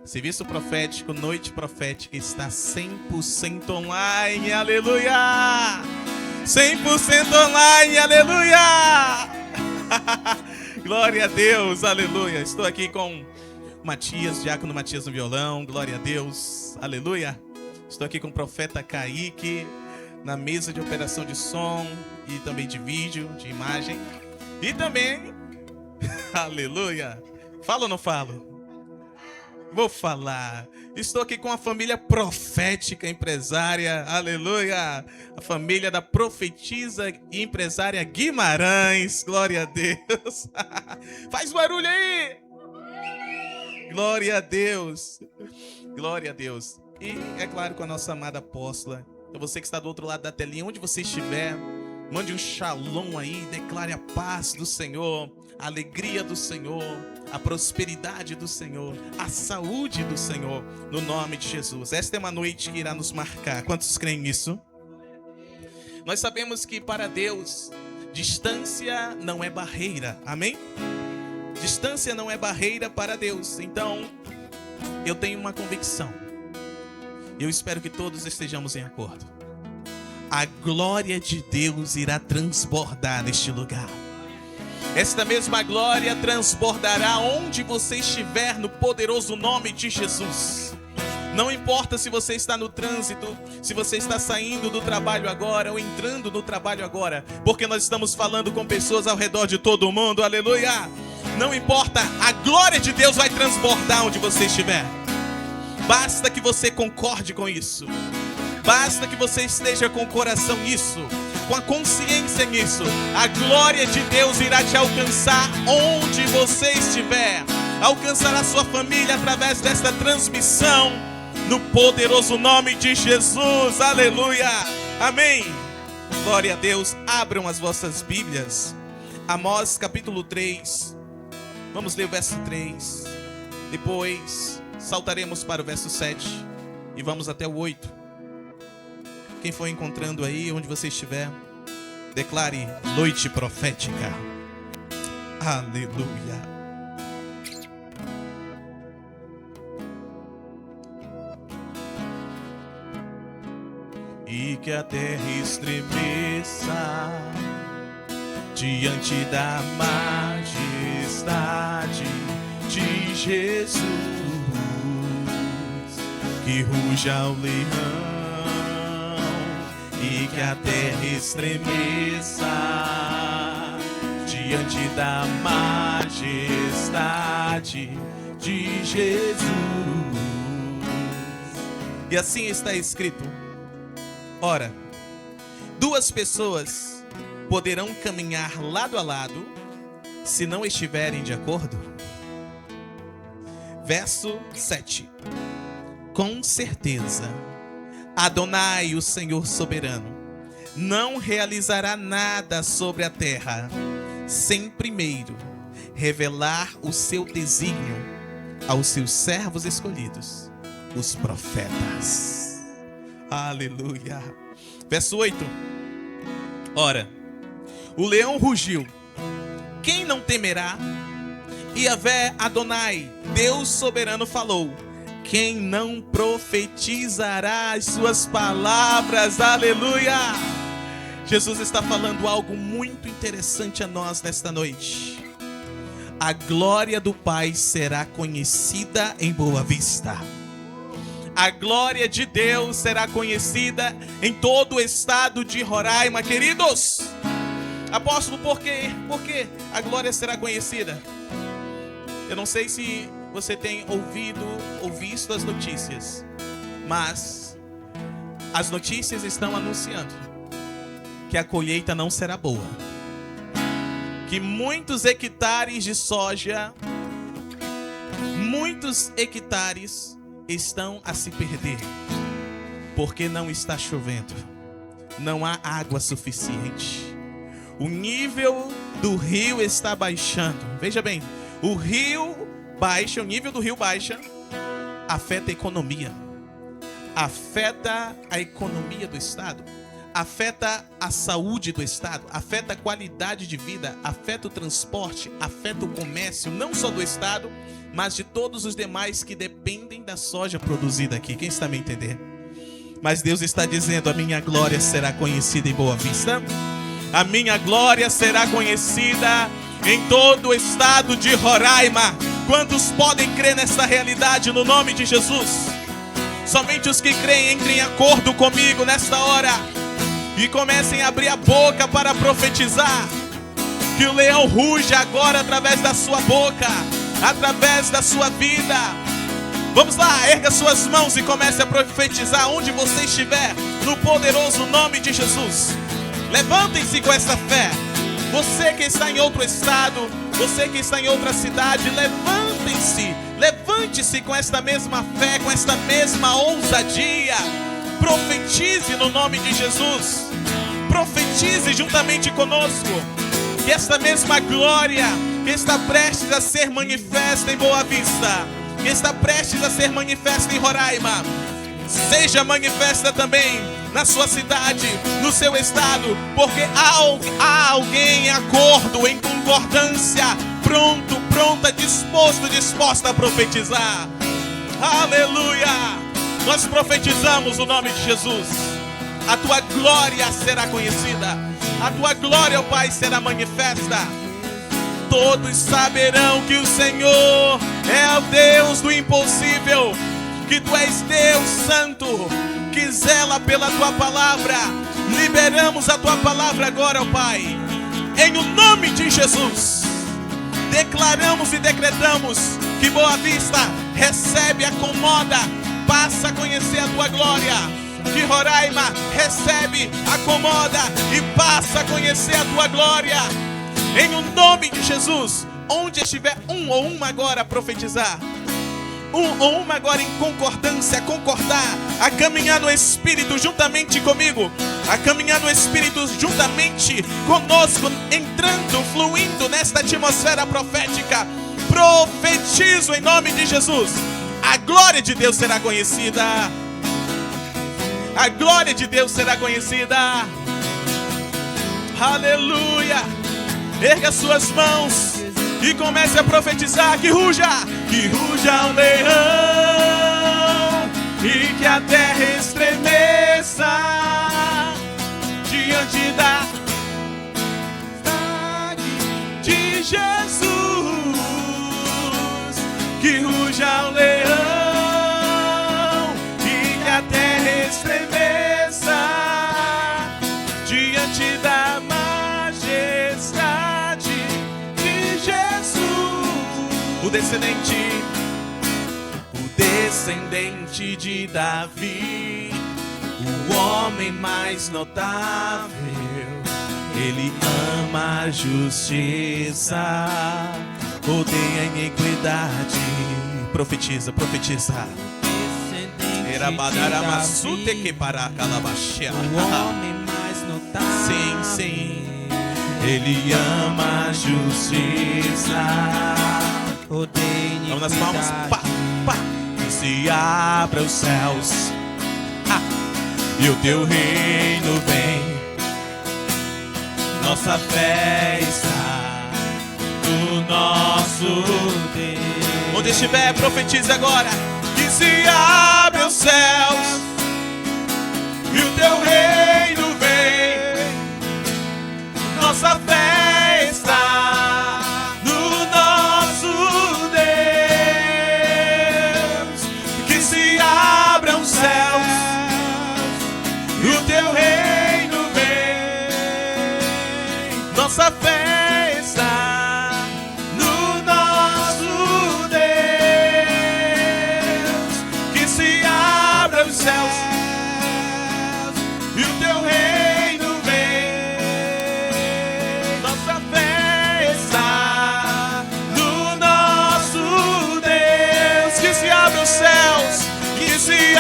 Serviço profético, noite profética está 100% online, aleluia! 100% online, aleluia! Glória a Deus, aleluia! Estou aqui com Matias, diácono Matias no violão, glória a Deus, aleluia! Estou aqui com o profeta Kaique na mesa de operação de som e também de vídeo, de imagem. E também, aleluia! Falo ou não falo? Vou falar. Estou aqui com a família profética empresária, aleluia. A família da profetisa e empresária Guimarães, glória a Deus. Faz barulho aí. Glória a Deus. Glória a Deus. E é claro com a nossa amada apóstola. Então você que está do outro lado da telinha, onde você estiver, mande um shalom aí, declare a paz do Senhor, a alegria do Senhor, a prosperidade do Senhor, a saúde do Senhor, no nome de Jesus. Esta é uma noite que irá nos marcar. Quantos creem nisso? Nós sabemos que para Deus, distância não é barreira. Amém? Distância não é barreira para Deus. Então, eu tenho uma convicção. Eu espero que todos estejamos em acordo. A glória de Deus irá transbordar neste lugar. Esta mesma glória transbordará onde você estiver, no poderoso nome de Jesus. Não importa se você está no trânsito, se você está saindo do trabalho agora ou entrando no trabalho agora, porque nós estamos falando com pessoas ao redor de todo o mundo, aleluia. Não importa, a glória de Deus vai transbordar onde você estiver. Basta que você concorde com isso. Basta que você esteja com o coração nisso, com a consciência nisso. A glória de Deus irá te alcançar onde você estiver. Alcançará sua família através desta transmissão, no poderoso nome de Jesus. Aleluia. Amém. Glória a Deus. Abram as vossas Bíblias. Amós capítulo 3. Vamos ler o verso 3. Depois saltaremos para o verso 7 e vamos até o 8. Quem for encontrando aí, onde você estiver, declare noite profética. Aleluia. E que a terra estremeça diante da majestade de Jesus. Que ruja o leão e que a terra estremeça diante da majestade de Jesus. E assim está escrito: ora, duas pessoas poderão caminhar lado a lado se não estiverem de acordo. Verso 7. Com certeza, Adonai, o Senhor soberano, não realizará nada sobre a terra sem primeiro revelar o seu desígnio aos seus servos escolhidos, os profetas. Aleluia. Verso 8. Ora, o leão rugiu, quem não temerá? Yahvé Adonai, Deus soberano, falou, quem não profetizará as suas palavras? Aleluia! Jesus está falando algo muito interessante a nós nesta noite. A glória do Pai será conhecida em Boa Vista. A glória de Deus será conhecida em todo o estado de Roraima, queridos. Apóstolo, por quê? Por que a glória será conhecida? Eu não sei se você tem ouvido ou visto as notícias, mas as notícias estão anunciando que a colheita não será boa, que muitos hectares de soja, muitos hectares estão a se perder, porque não está chovendo, não há água suficiente, o nível do rio está baixando. Veja bem, o rio baixa, o nível do rio baixa, afeta a economia, afeta a economia do estado, afeta a saúde do estado, afeta a qualidade de vida, afeta o transporte, afeta o comércio, não só do estado, mas de todos os demais que dependem da soja produzida aqui. Quem está me entendendo? Mas Deus está dizendo: a minha glória será conhecida em Boa Vista. A minha glória será conhecida em todo o estado de Roraima. Quantos podem crer nessa realidade no nome de Jesus? Somente os que creem entrem em acordo comigo nesta hora e comecem a abrir a boca para profetizar. Que o leão ruja agora através da sua boca, através da sua vida. Vamos lá, erga suas mãos e comece a profetizar onde você estiver, no poderoso nome de Jesus. Levantem-se com essa fé. Você que está em outro estado, você que está em outra cidade, levantem-se, levante-se com esta mesma fé, com esta mesma ousadia. Profetize no nome de Jesus. Profetize juntamente conosco que esta mesma glória que está prestes a ser manifesta em Boa Vista, que está prestes a ser manifesta em Roraima, seja manifesta também na sua cidade, no seu estado, porque há alguém em acordo, em concordância, pronta, disposta a profetizar. Aleluia! Nós profetizamos o nome de Jesus. A tua glória será conhecida, a tua glória, ó Pai, será manifesta. Todos saberão que o Senhor é o Deus do impossível, que tu és Deus santo, que zela pela tua palavra. Liberamos a tua palavra agora, ó Pai, em o nome de Jesus. Declaramos e decretamos que Boa Vista recebe, acomoda, passa a conhecer a tua glória. Que Roraima recebe, acomoda e passa a conhecer a tua glória. Em o nome de Jesus. Onde estiver um ou uma agora a profetizar, um ou uma agora em concordância, a concordar, a caminhar no Espírito juntamente comigo, a caminhar no Espírito juntamente conosco, entrando, fluindo nesta atmosfera profética. Profetizo em nome de Jesus. A glória de Deus será conhecida. A glória de Deus será conhecida. Aleluia. Erga suas mãos e comece a profetizar. Que ruja o leão, e que a terra estremeça diante da de Jesus. Que ruja o leão, e que a terra estremeça diante da majestade de Jesus. O descendente de Davi, o homem mais notável, ele ama a justiça, odeia a iniquidade. Profetiza. O homem mais notável, sim. Ele ama a justiça, odeia a iniquidade. vamos nas palmas. Que se abra os céus, e o teu reino vem. Nossa fé está no nosso Deus. Onde estiver, profetize agora. Que se abra os céus, e o teu reino vem. Nossa fé está no nosso Deus. Que se abram os céus, e o teu reino vem. Nossa fé está no nosso Deus. Que se abram os céus, e o teu reino vem. Nossa fé está no nosso Deus. Que se abram os céus, que se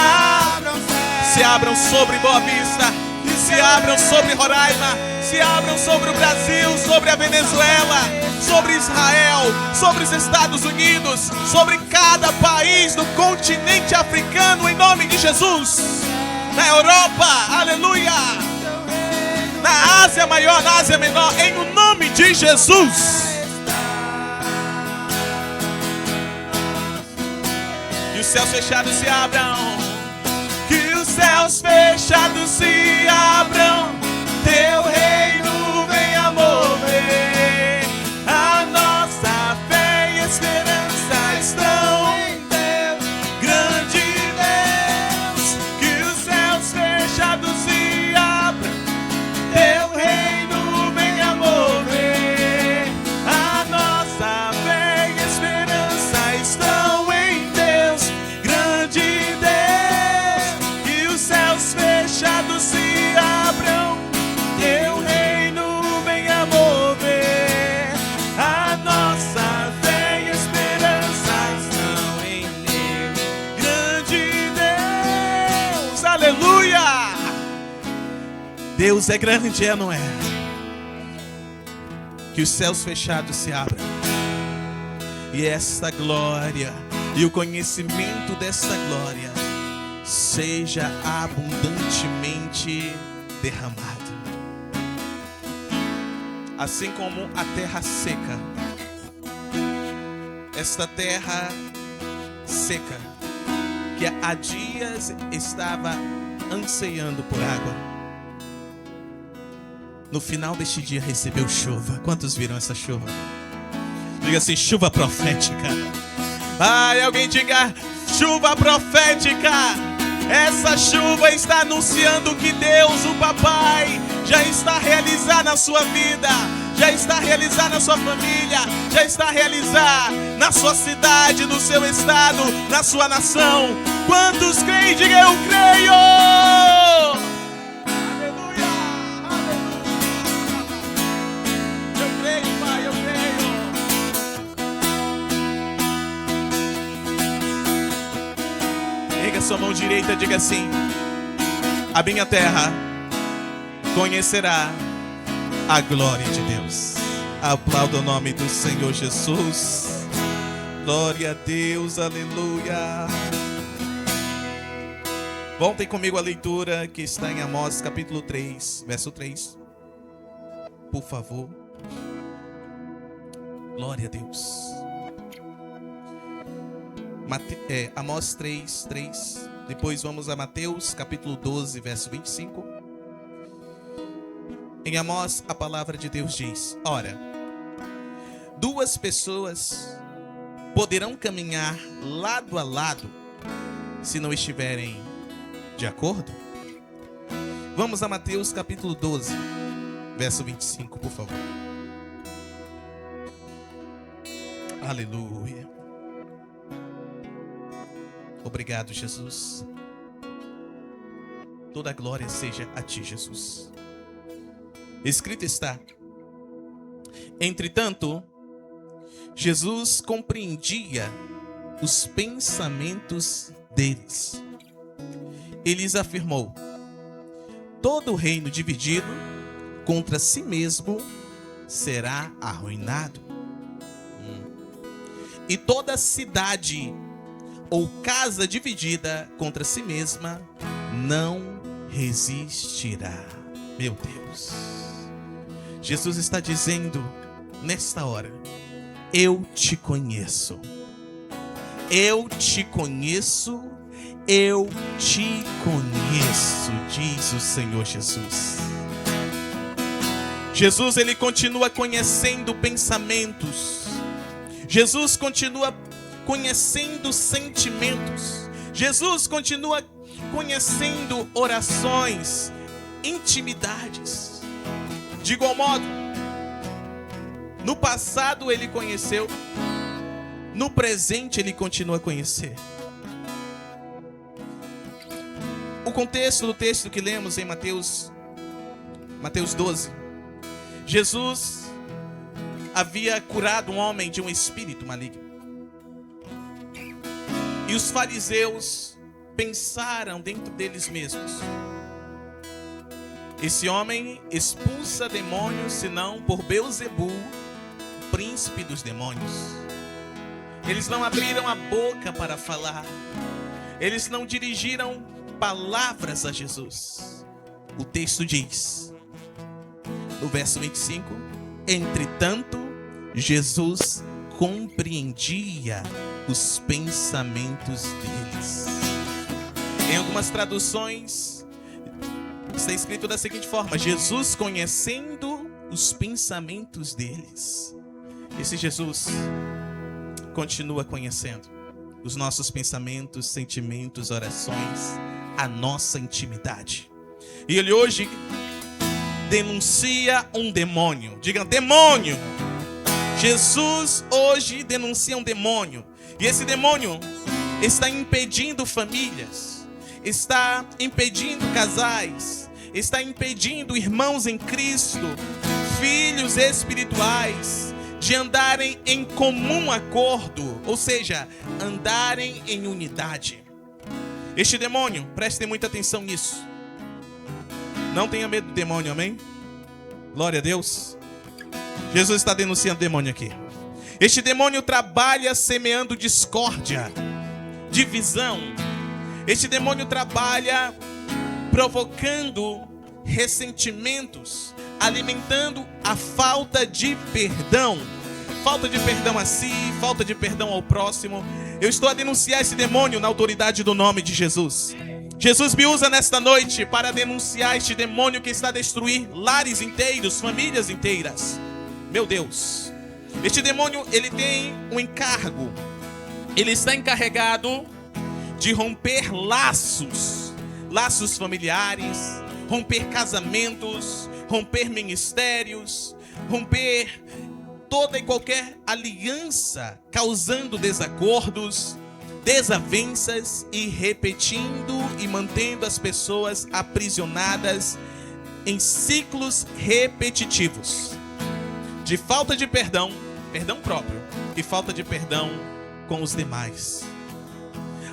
abram sobre Boa Vista, que se abram sobre Roraima, se abram sobre o Brasil, sobre a Venezuela, sobre Israel, sobre os Estados Unidos, sobre cada país do continente africano, em nome de Jesus. Na Europa, aleluia. Na Ásia Maior, na Ásia Menor, em o nome de Jesus. céus fechados se abram. Que os céus fechados se abram. Teu reino venha mover. A nossa fé e esperança estão em Deus, grande Deus. Que os céus fechados se abram. Teu reino venha mover. A nossa fé e esperança estão em Deus, grande Deus. Que os céus fechados se abram. Teu reino venha mover. A nossa fé e esperança estão em Deus, grande Deus. Aleluia! Deus é grande, é, não é? Que os céus fechados se abram. E esta glória e o conhecimento desta glória seja abundantemente derramado. Assim como a terra seca, esta terra seca, que há dias estava ansiando por água, no final deste dia recebeu chuva. Quantos viram essa chuva? Diga assim: chuva profética. Ai, alguém diga: chuva profética. Essa chuva está anunciando que Deus, o Papai, já está a realizar na sua vida, já está a realizar na sua família, já está a realizar na sua cidade, no seu estado, na sua nação. Quantos creem? Diga: eu creio. Aleluia, aleluia. Eu creio, Pai, eu creio. Erga sua mão direita e diga assim: a minha terra conhecerá a glória de Deus. Aplauda o nome do Senhor Jesus. Glória a Deus, aleluia. Voltem comigo à leitura que está em Amós capítulo 3, verso 3. Por favor. Glória a Deus. Amós 3, 3. Depois vamos a Mateus capítulo 12, verso 25. Em Amós a palavra de Deus diz: ora, duas pessoas poderão caminhar lado a lado se não estiverem de acordo? Vamos a Mateus capítulo 12, verso 25, por favor. Aleluia. Obrigado, Jesus. Toda a glória seja a ti, Jesus. Escrito está: entretanto, Jesus compreendia os pensamentos deles. Ele lhes afirmou: todo reino dividido contra si mesmo será arruinado. E toda cidade ou casa dividida contra si mesma não resistirá. Meu Deus. Jesus está dizendo nesta hora: eu te conheço. Eu te conheço. Eu te conheço, diz o Senhor Jesus. Jesus, ele continua conhecendo pensamentos. Jesus continua conhecendo sentimentos. Jesus continua conhecendo orações, intimidades. De igual modo, no passado ele conheceu, no presente ele continua a conhecer. O contexto do texto que lemos em Mateus 12, Jesus havia curado um homem de um espírito maligno. E os fariseus pensaram dentro deles mesmos: esse homem expulsa demônios, senão por Beelzebul, príncipe dos demônios. Eles não abriram a boca para falar. Eles não dirigiram palavras a Jesus. O texto diz, no verso 25: entretanto, Jesus compreendia os pensamentos deles. Em algumas traduções está escrito da seguinte forma: Jesus conhecendo os pensamentos deles. Esse Jesus continua conhecendo os nossos pensamentos, sentimentos, orações, a nossa intimidade. E ele hoje denuncia um demônio. Diga, demônio. Jesus hoje denuncia um demônio. E esse demônio está impedindo famílias, está impedindo casais, está impedindo irmãos em Cristo, filhos espirituais, de andarem em comum acordo, ou seja, andarem em unidade. Este demônio, prestem muita atenção nisso. Não tenha medo do demônio, amém? Glória a Deus. Jesus está denunciando o demônio aqui. Este demônio trabalha semeando discórdia, divisão. Este demônio trabalha provocando ressentimentos, alimentando a falta de perdão. Falta de perdão a si, falta de perdão ao próximo. Eu estou a denunciar esse demônio na autoridade do nome de Jesus. Jesus me usa nesta noite para denunciar este demônio que está a destruir lares inteiros, famílias inteiras. Meu Deus, este demônio, ele tem um encargo. Ele está encarregado de romper laços familiares, romper casamentos, romper ministérios, romper toda e qualquer aliança, causando desacordos, desavenças e repetindo e mantendo as pessoas aprisionadas em ciclos repetitivos de falta de perdão, perdão próprio, e falta de perdão com os demais.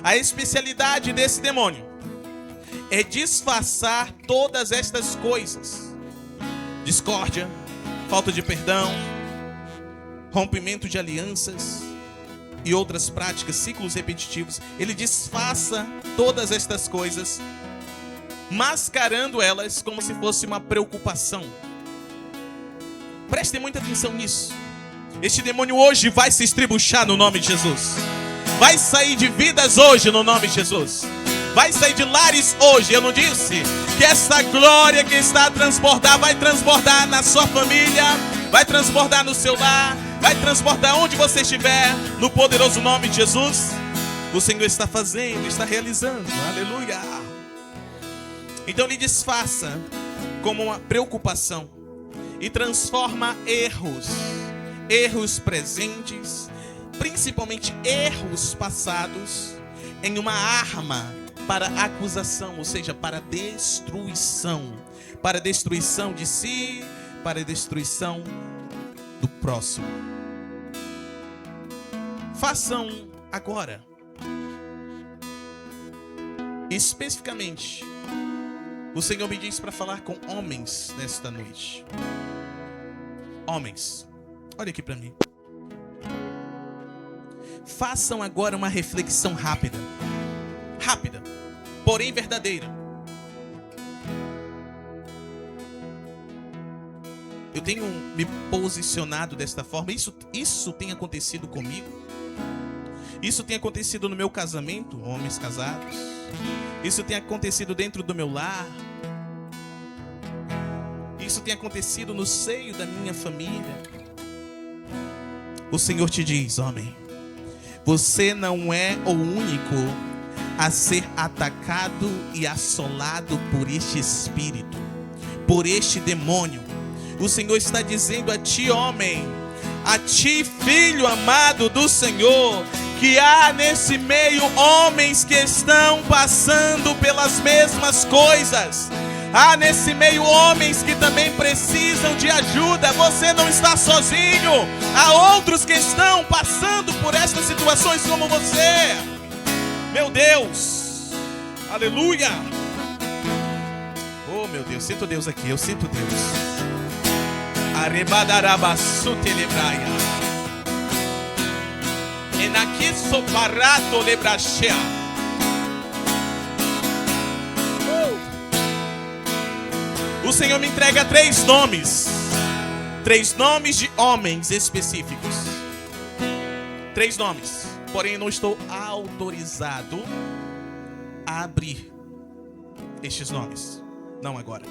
A especialidade desse demônio é disfarçar todas estas coisas: discórdia, falta de perdão, rompimento de alianças e outras práticas, ciclos repetitivos. Ele disfarça todas estas coisas, mascarando elas como se fosse uma preocupação. Prestem muita atenção nisso. Este demônio hoje vai se estribuchar no nome de Jesus. Vai sair de vidas hoje no nome de Jesus. Vai sair de lares hoje. Eu não disse que essa glória que está a transbordar vai transbordar na sua família, vai transbordar no seu lar, vai transbordar onde você estiver, no poderoso nome de Jesus. O Senhor está fazendo, está realizando. Aleluia. Então ele disfarça como uma preocupação e transforma erros presentes, principalmente erros passados, em uma arma para acusação, ou seja, para destruição de si, para destruição do próximo. Façam agora, especificamente, o Senhor me diz para falar com homens nesta noite. Homens, olha aqui para mim. Façam agora uma reflexão rápida, porém verdadeira. Eu tenho me posicionado desta forma. Isso tem acontecido comigo. Isso tem acontecido no meu casamento, homens casados. Isso tem acontecido dentro do meu lar. Isso tem acontecido no seio da minha família. O Senhor te diz, homem, você não é o único a ser atacado e assolado por este espírito, por este demônio. O Senhor está dizendo a ti, homem, a ti, filho amado do Senhor, que há nesse meio homens que estão passando pelas mesmas coisas. Há nesse meio homens que também precisam de ajuda. Você não está sozinho. Há outros que estão passando por estas situações como você. Meu Deus. Aleluia. Oh, meu Deus. Sinto Deus aqui. Eu sinto Deus. Arebadarabassute lebraia. Enaquisso parato lebrachea. O Senhor me entrega 3 nomes. 3 nomes de homens específicos. 3 nomes. porém não estou autorizado a abrir estes nomes. Não agora.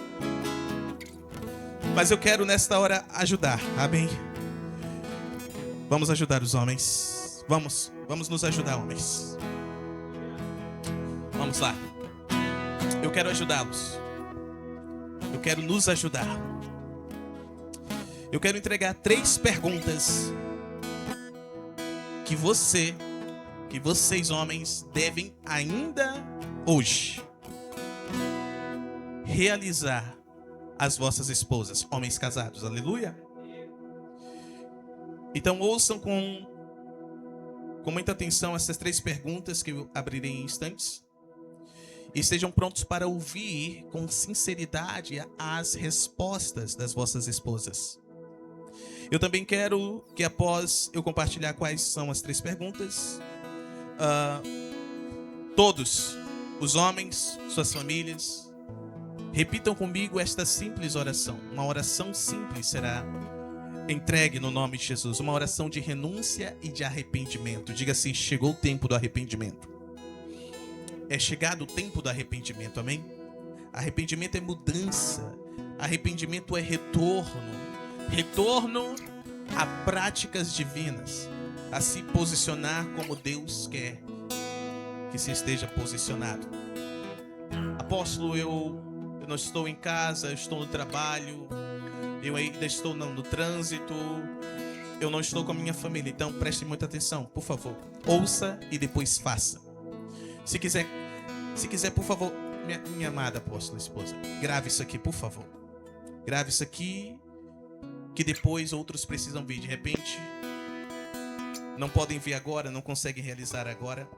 Mas eu quero nesta hora ajudar, amém? Vamos ajudar os homens. Vamos nos ajudar, homens. Vamos lá. Eu quero ajudá-los. Eu quero nos ajudar. Eu quero entregar 3 perguntas que vocês homens devem ainda hoje realizar às vossas esposas, homens casados, aleluia. Então ouçam com muita atenção essas 3 perguntas que eu abrirei em instantes. E estejam prontos para ouvir com sinceridade as respostas das vossas esposas. Eu também quero que após eu compartilhar quais são as 3 perguntas, todos os homens, suas famílias, repitam comigo esta simples oração. Uma oração simples será entregue no nome de Jesus. Uma oração de renúncia e de arrependimento. Diga assim: chegou o tempo do arrependimento. É chegado o tempo do arrependimento, amém? Arrependimento é mudança. Arrependimento é retorno. Retorno a práticas divinas. A se posicionar como Deus quer que se esteja posicionado. Apóstolo, eu não estou em casa, eu estou no trabalho, eu ainda estou no trânsito, eu não estou com a minha família. Então preste muita atenção, por favor. Ouça e depois faça. Se quiser, por favor, minha amada apóstola esposa, grave isso aqui, por favor. Grave isso aqui, que depois outros precisam ver. De repente, não podem ver agora, não conseguem realizar agora,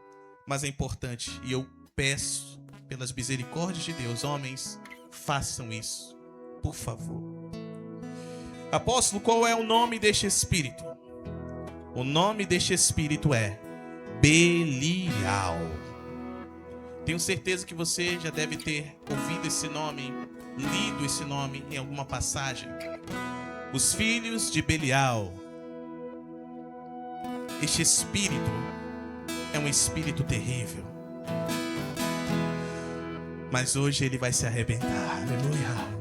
mas é importante. E eu peço, pelas misericórdias de Deus, homens, façam isso, por favor. Apóstolo, qual é o nome deste espírito? O nome deste espírito é Belial. Tenho certeza que você já deve ter ouvido esse nome, lido esse nome em alguma passagem. Os filhos de Belial. Este espírito é um espírito terrível. Mas hoje ele vai se arrebentar. Aleluia.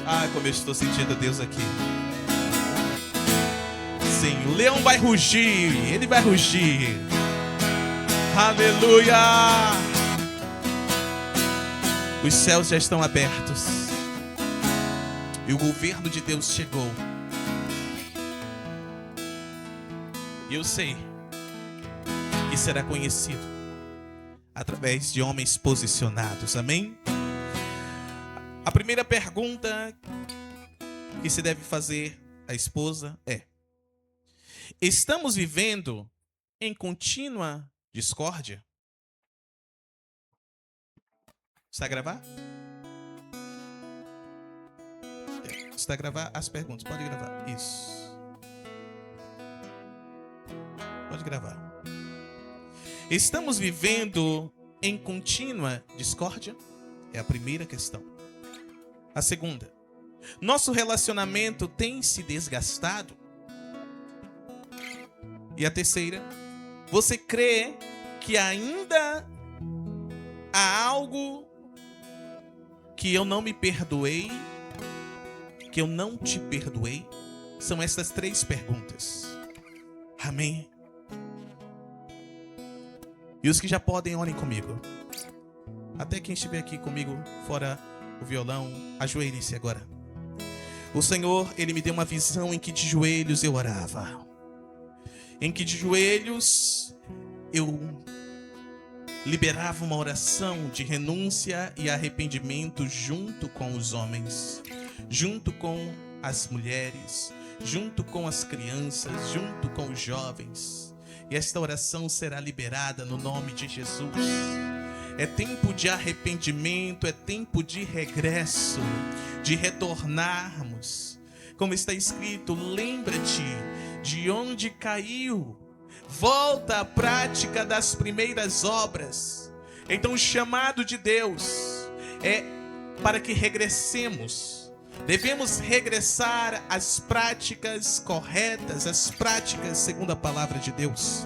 Ah, como eu estou sentindo Deus aqui. Sim, o leão vai rugir. Ele vai rugir. Aleluia. Os céus já estão abertos. E o governo de Deus chegou. E eu sei que será conhecido através de homens posicionados. Amém? A primeira pergunta que se deve fazer à esposa é: estamos vivendo em contínua discórdia? Está a gravar? Está a gravar as perguntas. Pode gravar. Isso. Pode gravar. Estamos vivendo em contínua discórdia? É a primeira questão. A segunda: nosso relacionamento tem se desgastado? E a terceira: você crê que ainda há algo que eu não me perdoei, que eu não te perdoei? São essas 3 perguntas. Amém? E os que já podem, orem comigo. Até quem estiver aqui comigo, fora o violão, ajoelhe-se agora. O Senhor, Ele me deu uma visão em que de joelhos eu orava. Em que de joelhos eu liberava uma oração de renúncia e arrependimento junto com os homens, junto com as mulheres, junto com as crianças, junto com os jovens. E esta oração será liberada no nome de Jesus. É tempo de arrependimento, é tempo de regresso, de retornarmos. Como está escrito, lembra-te de onde caiu, volta à prática das primeiras obras. Então o chamado de Deus é para que regressemos. Devemos regressar às práticas corretas, às práticas segundo a palavra de Deus.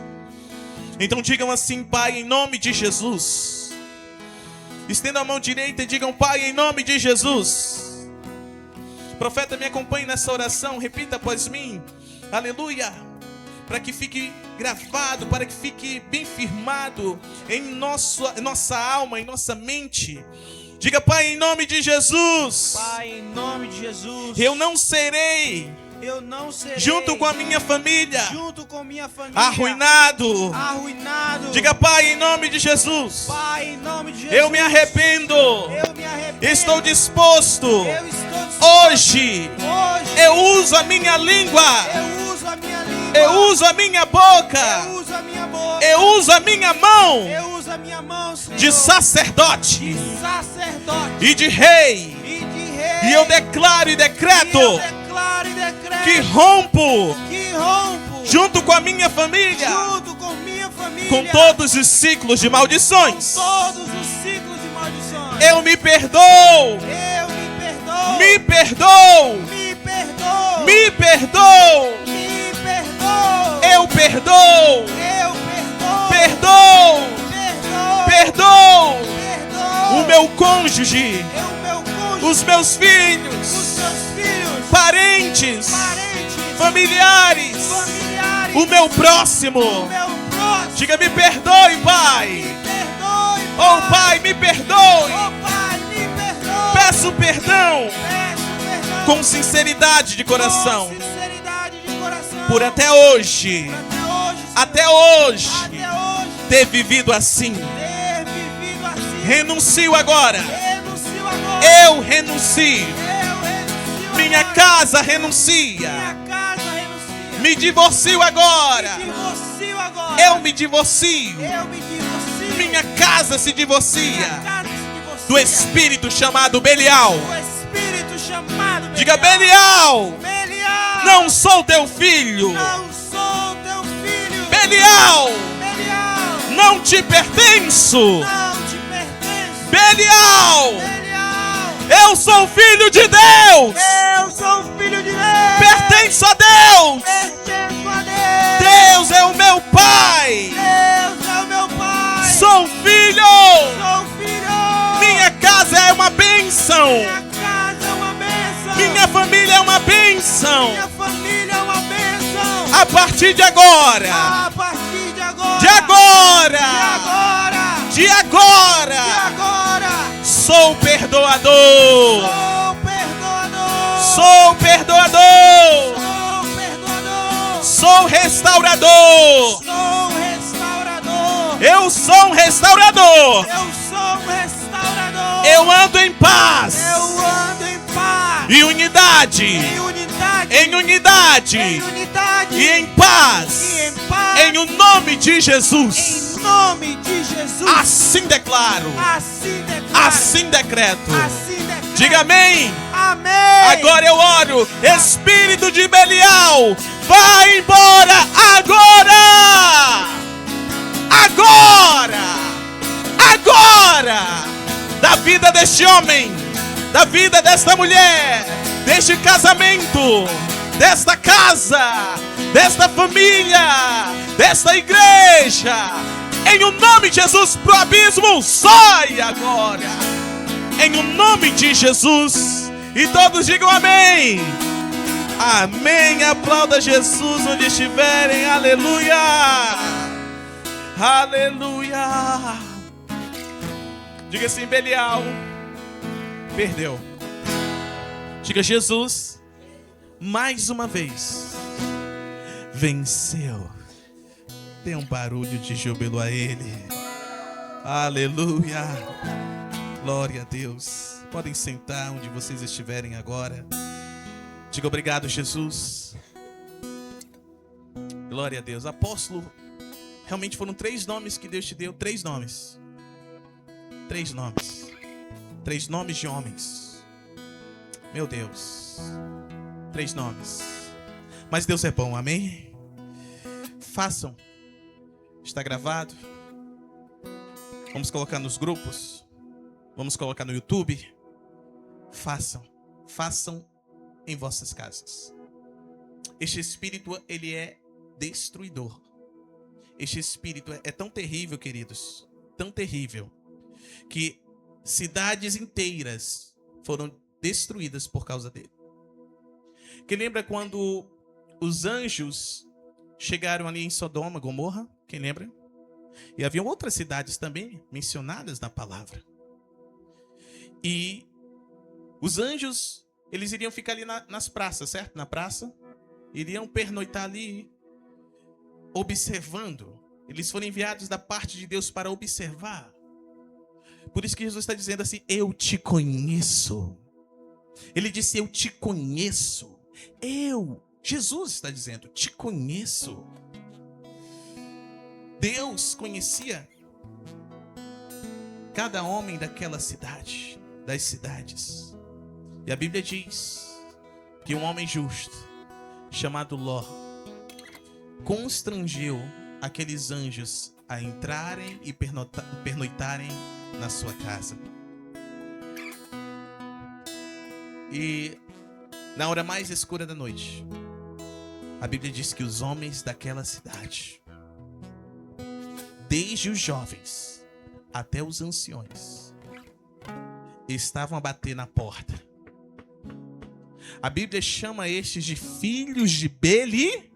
Então digam assim: Pai, em nome de Jesus. Estendam a mão direita e digam: Pai, em nome de Jesus. Profeta, me acompanhe nessa oração, repita após mim. Aleluia. Para que fique gravado, para que fique bem firmado em nossa alma, em nossa mente. Diga: Pai, em nome de Jesus. Pai, em nome de Jesus. Eu não serei, junto com a minha família, arruinado. Diga: Pai, em nome de Jesus. Pai, em nome de Jesus. Eu me arrependo. Estou disposto. Hoje eu uso a minha língua. Eu uso a minha boca. Eu uso a minha mão. Senhor, de sacerdote e de rei. E eu declaro e decreto que rompo junto com a minha família com todos os ciclos de maldições. Eu me perdoo. Me perdoo. Me perdoo. Eu perdoo. Perdoo. Perdoo o meu cônjuge, os meus filhos, parentes, familiares, o meu próximo. Diga: me perdoe, Pai. Oh, Pai, me perdoe. Peço perdão com sinceridade de coração por até hoje ter vivido assim. Renuncio agora. Eu renuncio. Minha casa renuncia. Me divorcio agora. Eu me divorcio. Minha casa se divorcia do espírito chamado Belial. Diga: Belial, não sou teu filho. Belial, não te pertenço. Belial, eu sou filho de Deus. Pertenço a Deus. Deus é o meu Pai. Sou filho. Minha casa é uma bênção. Minha família é uma bênção. A partir de agora. De agora. Sou perdoador. Sou perdoador. Sou restaurador. Eu sou um restaurador. Eu ando em paz. Em unidade. Em unidade. E em paz. Em o nome de Jesus. Assim declaro. Assim decreto. Diga amém. Agora eu oro. Espírito de Belial, vai embora agora. Agora. Da vida deste homem, da vida desta mulher, deste casamento, desta casa, desta família, desta igreja. Em o nome de Jesus, pro abismo, sai agora. Em o nome de Jesus. E todos digam amém. Amém. Aplauda Jesus onde estiverem. Aleluia. Aleluia. Diga assim: Belial perdeu. Diga: Jesus, mais uma vez, venceu. Dê um barulho de júbilo a Ele. Aleluia. Glória a Deus. Podem sentar onde vocês estiverem agora. Diga: obrigado, Jesus. Glória a Deus. Apóstolo, realmente foram 3 nomes que Deus te deu. 3 nomes. 3 nomes. 3 nomes de homens. Meu Deus. 3 nomes. Mas Deus é bom, amém? Façam. Está gravado. Vamos colocar nos grupos. Vamos colocar no YouTube. Façam. Façam em vossas casas. Este espírito, ele é destruidor. este espírito é tão terrível, queridos, tão terrível, que cidades inteiras foram destruídas por causa dele. Quem lembra quando os anjos chegaram ali em Sodoma, Gomorra? Quem lembra? E havia outras cidades também mencionadas na palavra. E os anjos, eles iriam ficar ali nas praças, certo? Na praça. Iriam pernoitar ali, observando. Eles foram enviados da parte de Deus para observar. Por isso que Jesus está dizendo assim: eu te conheço. Ele disse: eu te conheço. Jesus está dizendo: te conheço. Deus conhecia cada homem daquela cidade, das cidades. E a Bíblia diz que um homem justo, chamado Ló, constrangeu aqueles anjos a entrarem e pernoitarem na sua casa. E na hora mais escura da noite, a Bíblia diz que os homens daquela cidade, desde os jovens até os anciões, estavam a bater na porta. A Bíblia chama estes de filhos de Beli.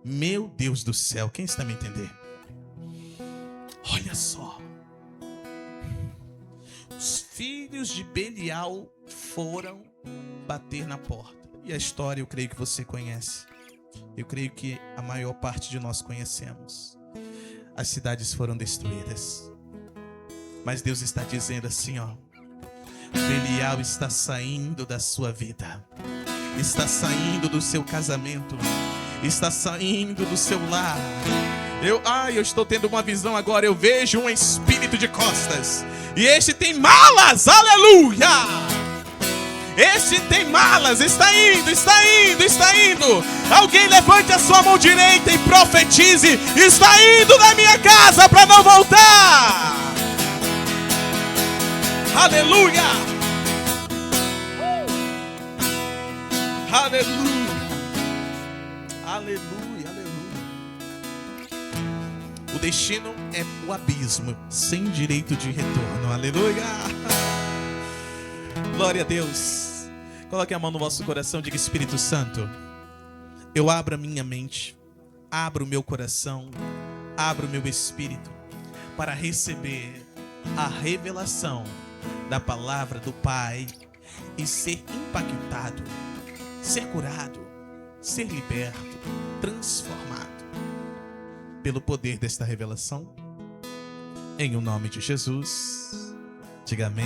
Meu Deus do céu, quem está me entendendo? Olha só. Os filhos de Belial foram bater na porta. E a história eu creio que você conhece. Eu creio que a maior parte de nós conhecemos. As cidades foram destruídas. Mas Deus está dizendo assim, ó: Belial está saindo da sua vida, está saindo do seu casamento, está saindo do seu lar. Eu estou tendo uma visão agora. Eu vejo um espírito de costas, e este tem malas, aleluia! Este tem malas, está indo, está indo, está indo. Alguém levante a sua mão direita e profetize: está indo da minha casa para não voltar. Aleluia! Aleluia! Aleluia, aleluia. O destino é o abismo, sem direito de retorno. Aleluia! Glória a Deus. Coloque a mão no vosso coração e diga: Espírito Santo, eu abro a minha mente, abro o meu coração, abro o meu espírito para receber a revelação da palavra do Pai e ser impactado, ser curado, ser liberto, transformado pelo poder desta revelação. Em o nome de Jesus. Diga amém.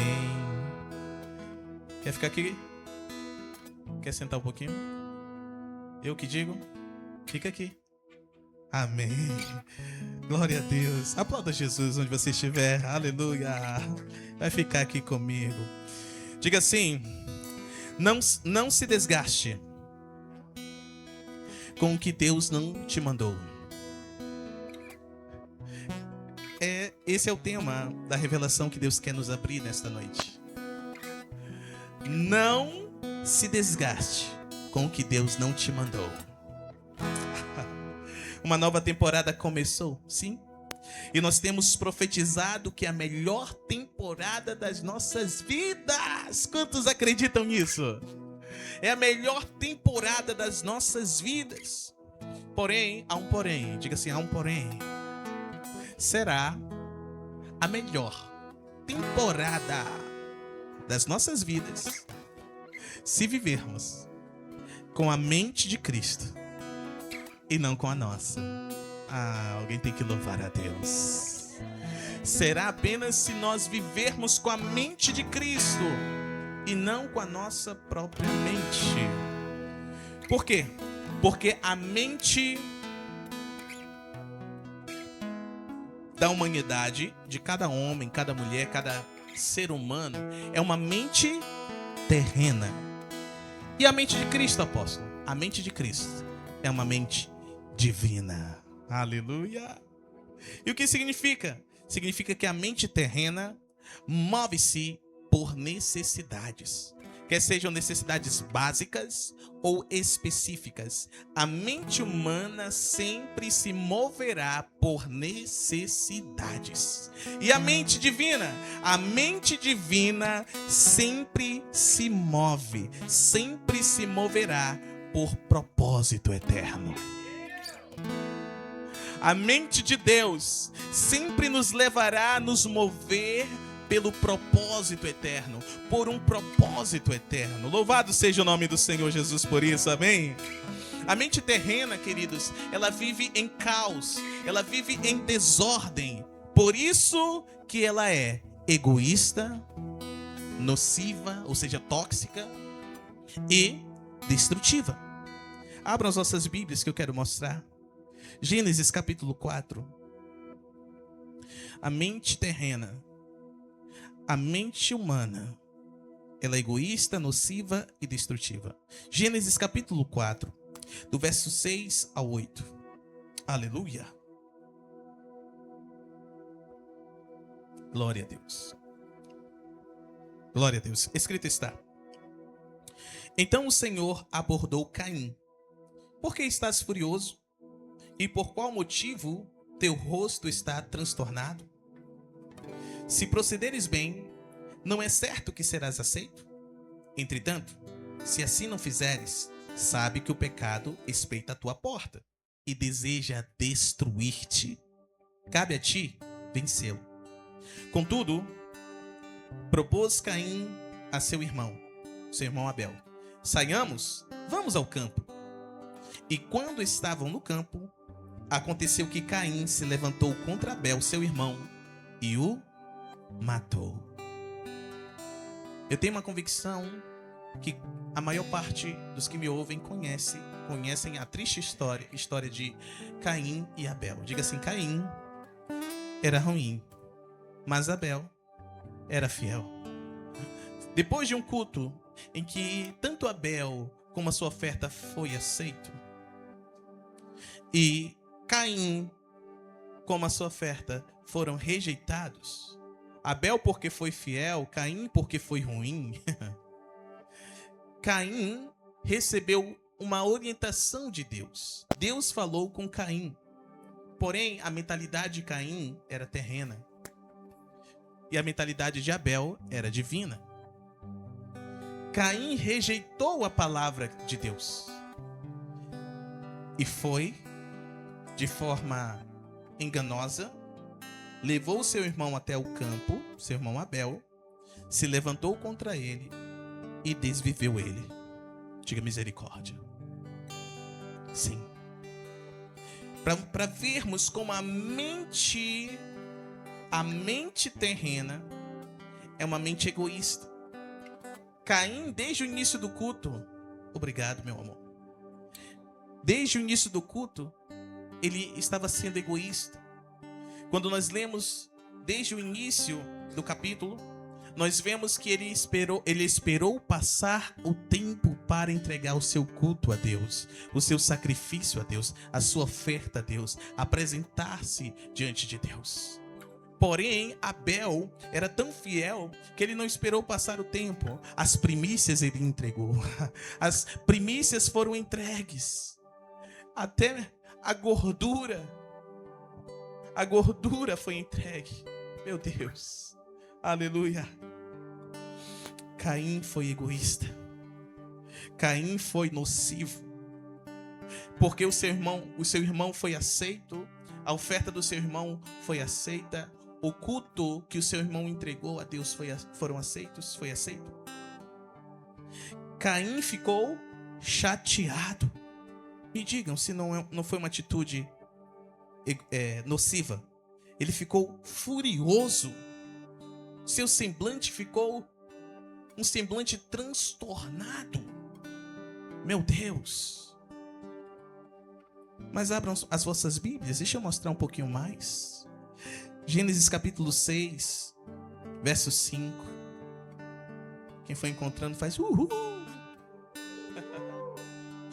Quer ficar aqui? Quer sentar um pouquinho? Eu que digo? Fica aqui. Amém. Glória a Deus. Aplauda Jesus onde você estiver. Aleluia. Vai ficar aqui comigo. Diga assim: não se desgaste com o que Deus não te mandou. Esse é o tema da revelação que Deus quer nos abrir nesta noite. Não se desgaste com o que Deus não te mandou. Uma nova temporada começou, sim. E nós temos profetizado que é a melhor temporada das nossas vidas. Quantos acreditam nisso? É a melhor temporada das nossas vidas. Porém, há um porém. Diga assim: há um porém. Será a melhor temporada das nossas vidas se vivermos com a mente de Cristo e não com a nossa. Alguém tem que louvar a Deus. Será apenas se nós vivermos com a mente de Cristo e não com a nossa própria mente. Por quê? Porque a mente da humanidade, de cada homem, cada mulher, cada ser humano, é uma mente terrena. E a mente de Cristo, apóstolo? A mente de Cristo é uma mente divina. Aleluia! E o que significa? Significa que a mente terrena move-se por necessidades. quer sejam necessidades básicas ou específicas, a mente humana sempre se moverá por necessidades. E a mente divina sempre se move, sempre se moverá por propósito eterno. A mente de Deus sempre nos levará a nos mover pelo propósito eterno, por um propósito eterno. Louvado seja o nome do Senhor Jesus por isso, amém? A mente terrena, queridos, ela vive em caos, ela vive em desordem. Por isso que ela é egoísta, nociva, ou seja, tóxica e destrutiva. Abram as nossas Bíblias que eu quero mostrar. Gênesis capítulo 4. A mente terrena, a mente humana, ela é egoísta, nociva e destrutiva. Gênesis capítulo 4, do verso 6 ao 8. Aleluia. Glória a Deus. Glória a Deus. Escrito está: Então o Senhor abordou Caim. Por que estás furioso? E por qual motivo teu rosto está transtornado? Se procederes bem, não é certo que serás aceito? Entretanto, se assim não fizeres, sabe que o pecado espreita a tua porta e deseja destruir-te. Cabe a ti vencê-lo. Contudo, propôs Caim a seu irmão Abel: Saiamos, vamos ao campo. E quando estavam no campo, aconteceu que Caim se levantou contra Abel, seu irmão, e o matou. Eu tenho uma convicção que a maior parte dos que me ouvem conhecem a triste história de Caim e Abel. Diga assim: Caim era ruim, mas Abel era fiel. Depois de um culto em que tanto Abel como a sua oferta foi aceito, e Caim como a sua oferta foram rejeitados, Abel porque foi fiel, Caim porque foi ruim, Caim recebeu uma orientação de Deus. Deus falou com Caim, porém a mentalidade de Caim era terrena e a mentalidade de Abel era divina. Caim rejeitou a palavra de Deus e foi, de forma enganosa, levou seu irmão até o campo, seu irmão Abel, se levantou contra ele e desviveu ele. Diga misericórdia. Sim. Para vermos como a mente terrena é uma mente egoísta. Caim, desde o início do culto, obrigado, meu amor. Desde o início do culto, ele estava sendo egoísta. Quando nós lemos desde o início do capítulo, nós vemos que ele esperou passar o tempo para entregar o seu culto a Deus, o seu sacrifício a Deus, a sua oferta a Deus, apresentar-se diante de Deus. Porém, Abel era tão fiel que ele não esperou passar o tempo. As primícias ele entregou. As primícias foram entregues. Até a gordura foi entregue. Meu Deus. Aleluia. Caim foi egoísta. Caim foi nocivo. Porque o seu irmão foi aceito. A oferta do seu irmão foi aceita. O culto que o seu irmão entregou a Deus foi aceito. Caim ficou chateado. Me digam se não foi uma atitude nociva. Ele ficou furioso. Seu semblante ficou um semblante transtornado. Meu Deus. Mas abram as vossas Bíblias. Deixa eu mostrar um pouquinho mais. Gênesis capítulo 6, verso 5. Quem foi encontrando faz uhul.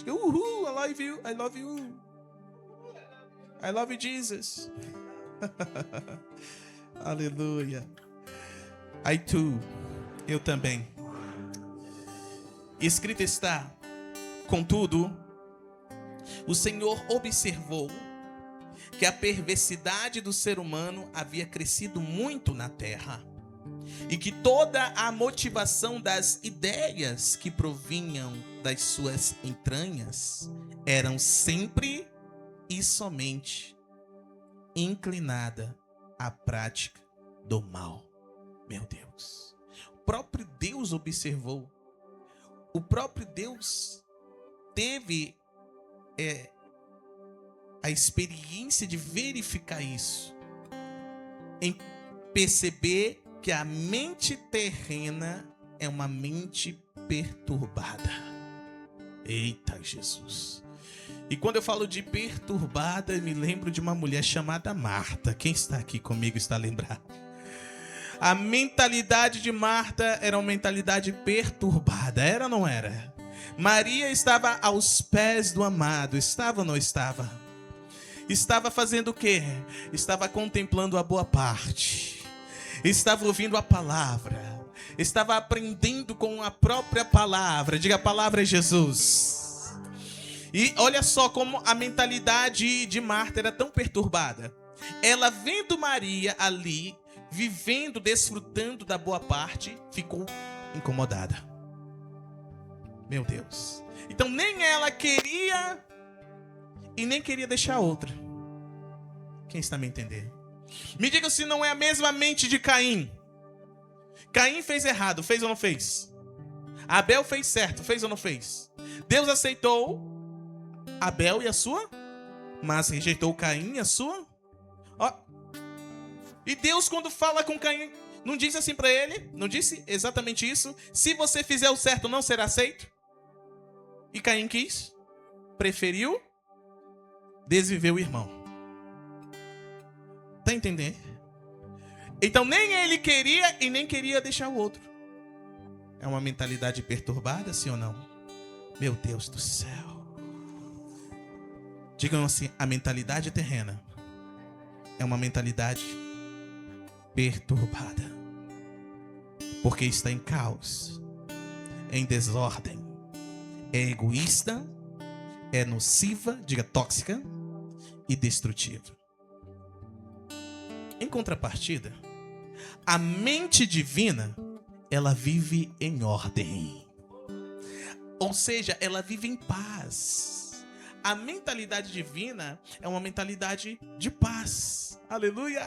Uhul, I love you, I love you. I love you, Jesus. Aleluia. I too, eu também. Escrito está: contudo, o Senhor observou que a perversidade do ser humano havia crescido muito na terra, e que toda a motivação das ideias que provinham das suas entranhas eram sempre e somente inclinada à prática do mal. Meu Deus. O próprio Deus observou. O próprio Deus teve a experiência de verificar isso, em perceber que a mente terrena é uma mente perturbada. Eita Jesus! E quando eu falo de perturbada, eu me lembro de uma mulher chamada Marta. Quem está aqui comigo está lembrado? A mentalidade de Marta era uma mentalidade perturbada. Era ou não era? Maria estava aos pés do amado. Estava ou não estava? Estava fazendo o quê? Estava contemplando a boa parte. Estava ouvindo a palavra. Estava aprendendo com a própria palavra. Diga, a palavra é Jesus. E olha só como a mentalidade de Marta era tão perturbada. Ela vendo Maria ali, vivendo, desfrutando da boa parte, ficou incomodada. Meu Deus. Então nem ela queria e nem queria deixar outra. Quem está me entendendo? Me diga se não é a mesma mente de Caim. Caim fez errado, fez ou não fez? Abel fez certo, fez ou não fez? Deus aceitou Abel e a sua, mas rejeitou Caim e a sua. Ó. E Deus, quando fala com Caim, não disse assim para ele? Não disse exatamente isso? Se você fizer o certo, não será aceito? E Caim quis, preferiu desviver o irmão. Tá entendendo? Então nem ele queria e nem queria deixar o outro. É uma mentalidade perturbada, sim ou não? Meu Deus do céu. Digam assim, a mentalidade terrena é uma mentalidade perturbada. Porque está em caos, em desordem, é egoísta, é nociva, diga tóxica e destrutiva. Em contrapartida, a mente divina, ela vive em ordem. Ou seja, ela vive em paz. A mentalidade divina é uma mentalidade de paz. Aleluia!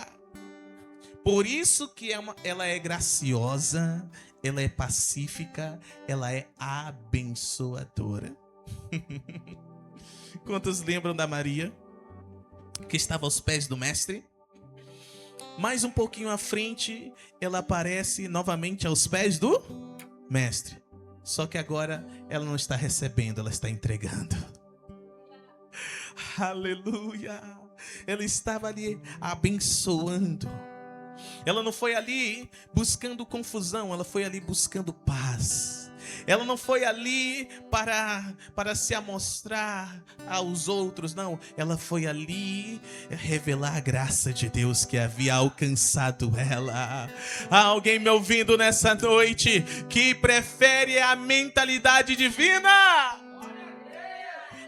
Por isso que ela é graciosa, ela é pacífica, ela é abençoadora. Quantos lembram da Maria, que estava aos pés do mestre? Mais um pouquinho à frente, ela aparece novamente aos pés do mestre. Só que agora ela não está recebendo, ela está entregando. Aleluia! Ela estava ali abençoando. Ela não foi ali buscando confusão, ela foi ali buscando paz. Ela não foi ali para se amostrar aos outros, não. Ela foi ali revelar a graça de Deus que havia alcançado ela. Há alguém me ouvindo nessa noite que prefere a mentalidade divina?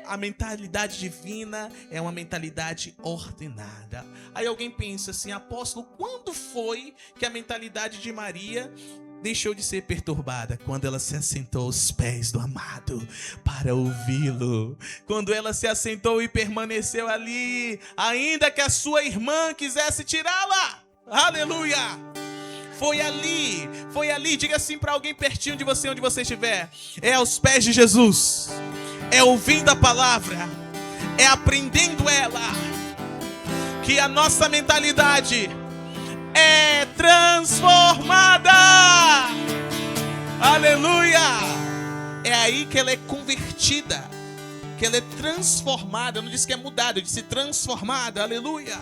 A mentalidade divina é uma mentalidade ordenada. Aí alguém pensa assim, apóstolo, quando foi que a mentalidade de Maria deixou de ser perturbada? Quando ela se assentou aos pés do amado para ouvi-lo. Quando ela se assentou e permaneceu ali, ainda que a sua irmã quisesse tirá-la. Aleluia! Foi ali, diga assim para alguém pertinho de você, onde você estiver. É aos pés de Jesus. É ouvindo a palavra, é aprendendo ela, que a nossa mentalidade é transformada. Aleluia! É aí que ela é convertida, que ela é transformada. Eu não disse que é mudada, eu disse transformada. Aleluia!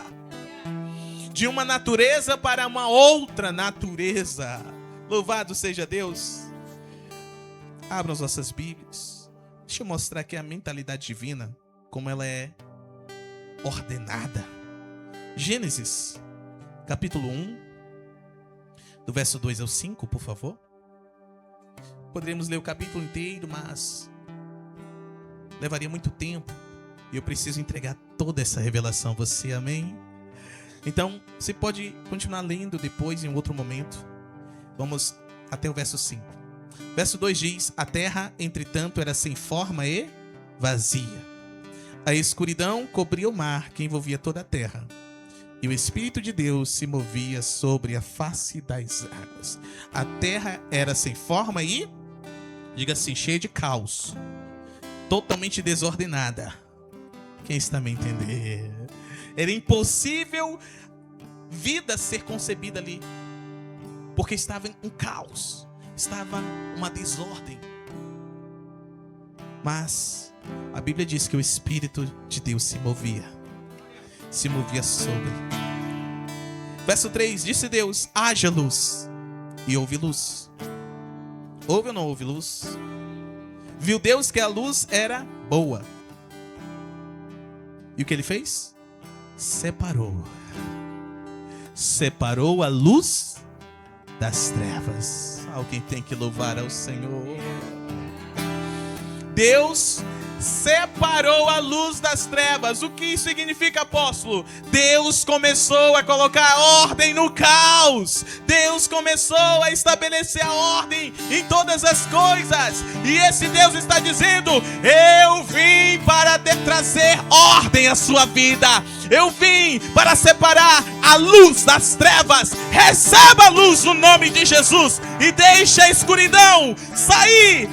De uma natureza para uma outra natureza. Louvado seja Deus. Abram as nossas Bíblias. Deixa eu mostrar aqui a mentalidade divina, como ela é ordenada. Gênesis, capítulo 1, do verso 2 ao 5, por favor. Poderíamos ler o capítulo inteiro, mas levaria muito tempo. E eu preciso entregar toda essa revelação a você, amém? Então, você pode continuar lendo depois, em outro momento. Vamos até o verso 5. Verso 2 diz: a terra, entretanto, era sem forma e vazia. A escuridão cobria o mar que envolvia toda a terra. E o Espírito de Deus se movia sobre a face das águas. A terra era sem forma e, diga assim, cheia de caos. Totalmente desordenada. Quem está me entendendo? Era impossível vida ser concebida ali. Porque estava um caos. Estava uma desordem. Mas a Bíblia diz que o Espírito de Deus se movia. Se movia sobre. Verso 3, disse Deus: haja luz. E houve luz. Houve ou não houve luz? Viu Deus que a luz era boa. E o que ele fez? Separou. Separou a luz das trevas. Alguém tem que louvar ao Senhor. Deus separou a luz das trevas. O que isso significa, apóstolo? Deus começou a colocar ordem no caos. Deus começou a estabelecer a ordem em todas as coisas. E esse Deus está dizendo: eu vim para trazer ordem à sua vida. Eu vim para separar a luz das trevas. Receba a luz no nome de Jesus e deixe a escuridão sair,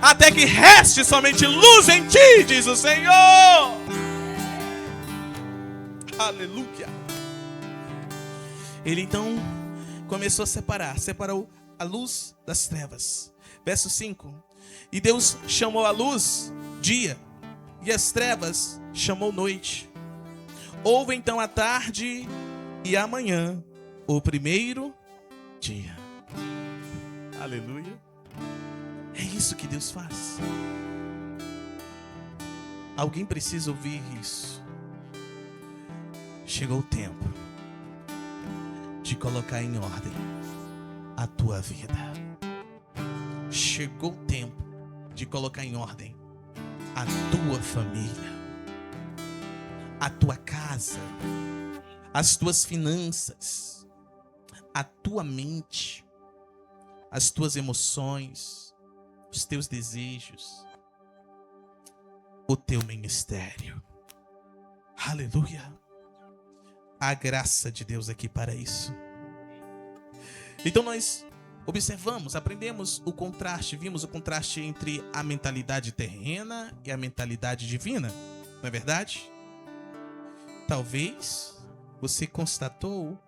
até que reste somente luz em ti, diz o Senhor. Aleluia. Ele então começou a separou a luz das trevas. Verso 5. E Deus chamou a luz dia, e as trevas chamou noite. Houve então a tarde e a manhã, o primeiro dia. Aleluia. É isso que Deus faz. Alguém precisa ouvir isso. Chegou o tempo de colocar em ordem a tua vida. Chegou o tempo de colocar em ordem a tua família, a tua casa, as tuas finanças, a tua mente, as tuas emoções, os teus desejos, o teu ministério. Aleluia. A graça de Deus aqui para isso. Então nós observamos, aprendemos o contraste, vimos o contraste entre a mentalidade terrena e a mentalidade divina, não é verdade? Talvez você constatou,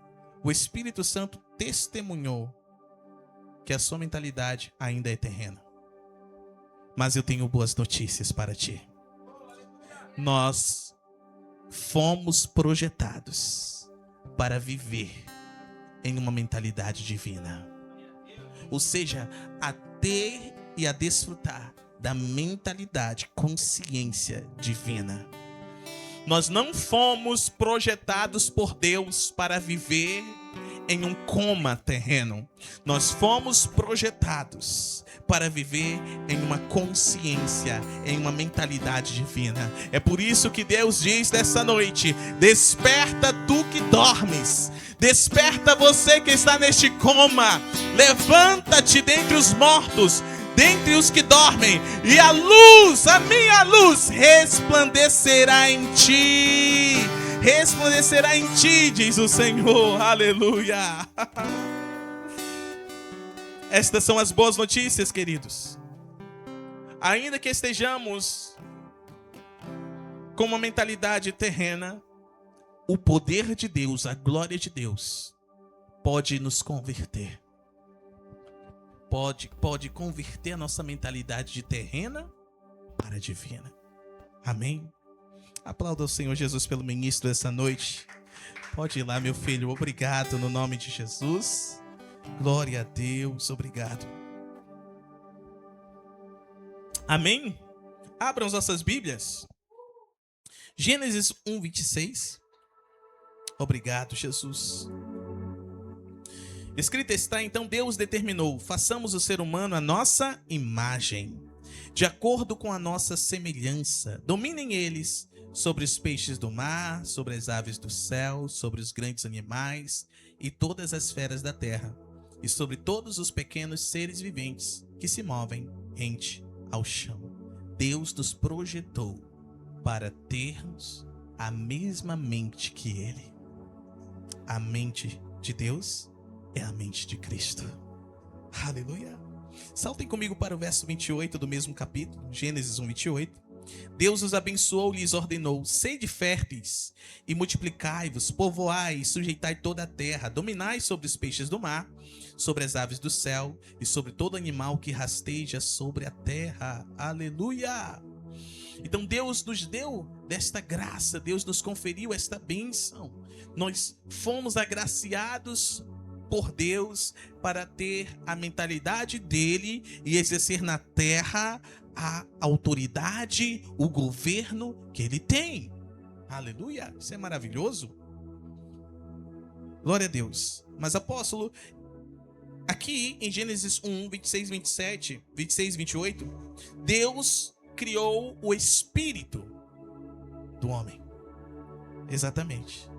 o Espírito Santo testemunhou que a sua mentalidade ainda é terrena. Mas eu tenho boas notícias para ti. Nós fomos projetados para viver em uma mentalidade divina. Ou seja, a ter e a desfrutar da mentalidade, consciência divina. Nós não fomos projetados por Deus para viver em um coma terreno. Nós fomos projetados para viver em uma consciência, em uma mentalidade divina. É por isso que Deus diz nessa noite: desperta tu que dormes, desperta você que está neste coma, levanta-te dentre os mortos, dentre os que dormem, e a luz, a minha luz, resplandecerá em ti. Resplandecerá em ti, diz o Senhor. Aleluia. Estas são as boas notícias, queridos. Ainda que estejamos com uma mentalidade terrena, o poder de Deus, a glória de Deus, pode nos converter. Pode converter a nossa mentalidade de terrena para divina. Amém? Aplauda o Senhor Jesus pelo ministro dessa noite. Pode ir lá, meu filho. Obrigado no nome de Jesus. Glória a Deus. Obrigado. Amém? Abram as nossas Bíblias. Gênesis 1:26. Obrigado, Jesus. Escrito está, então Deus determinou: façamos o ser humano à nossa imagem, de acordo com a nossa semelhança. Dominem eles sobre os peixes do mar, sobre as aves do céu, sobre os grandes animais e todas as feras da terra, e sobre todos os pequenos seres viventes que se movem rente ao chão. Deus nos projetou para termos a mesma mente que Ele. A mente de Deus é a mente de Cristo. Aleluia. Saltem comigo para o verso 28 do mesmo capítulo, Gênesis 1, 28. Deus os abençoou e lhes ordenou: sede férteis e multiplicai-vos, povoai e sujeitai toda a terra, dominai sobre os peixes do mar, sobre as aves do céu e sobre todo animal que rasteja sobre a terra. Aleluia! Então Deus nos deu desta graça, Deus nos conferiu esta bênção. Nós fomos agraciados por Deus para ter a mentalidade dele e exercer na terra a autoridade, o governo que ele tem. Aleluia! Isso é maravilhoso. Glória a Deus. Mas apóstolo, aqui em Gênesis 1, 26, 27, 26, 28, Deus criou o espírito do homem. Exatamente.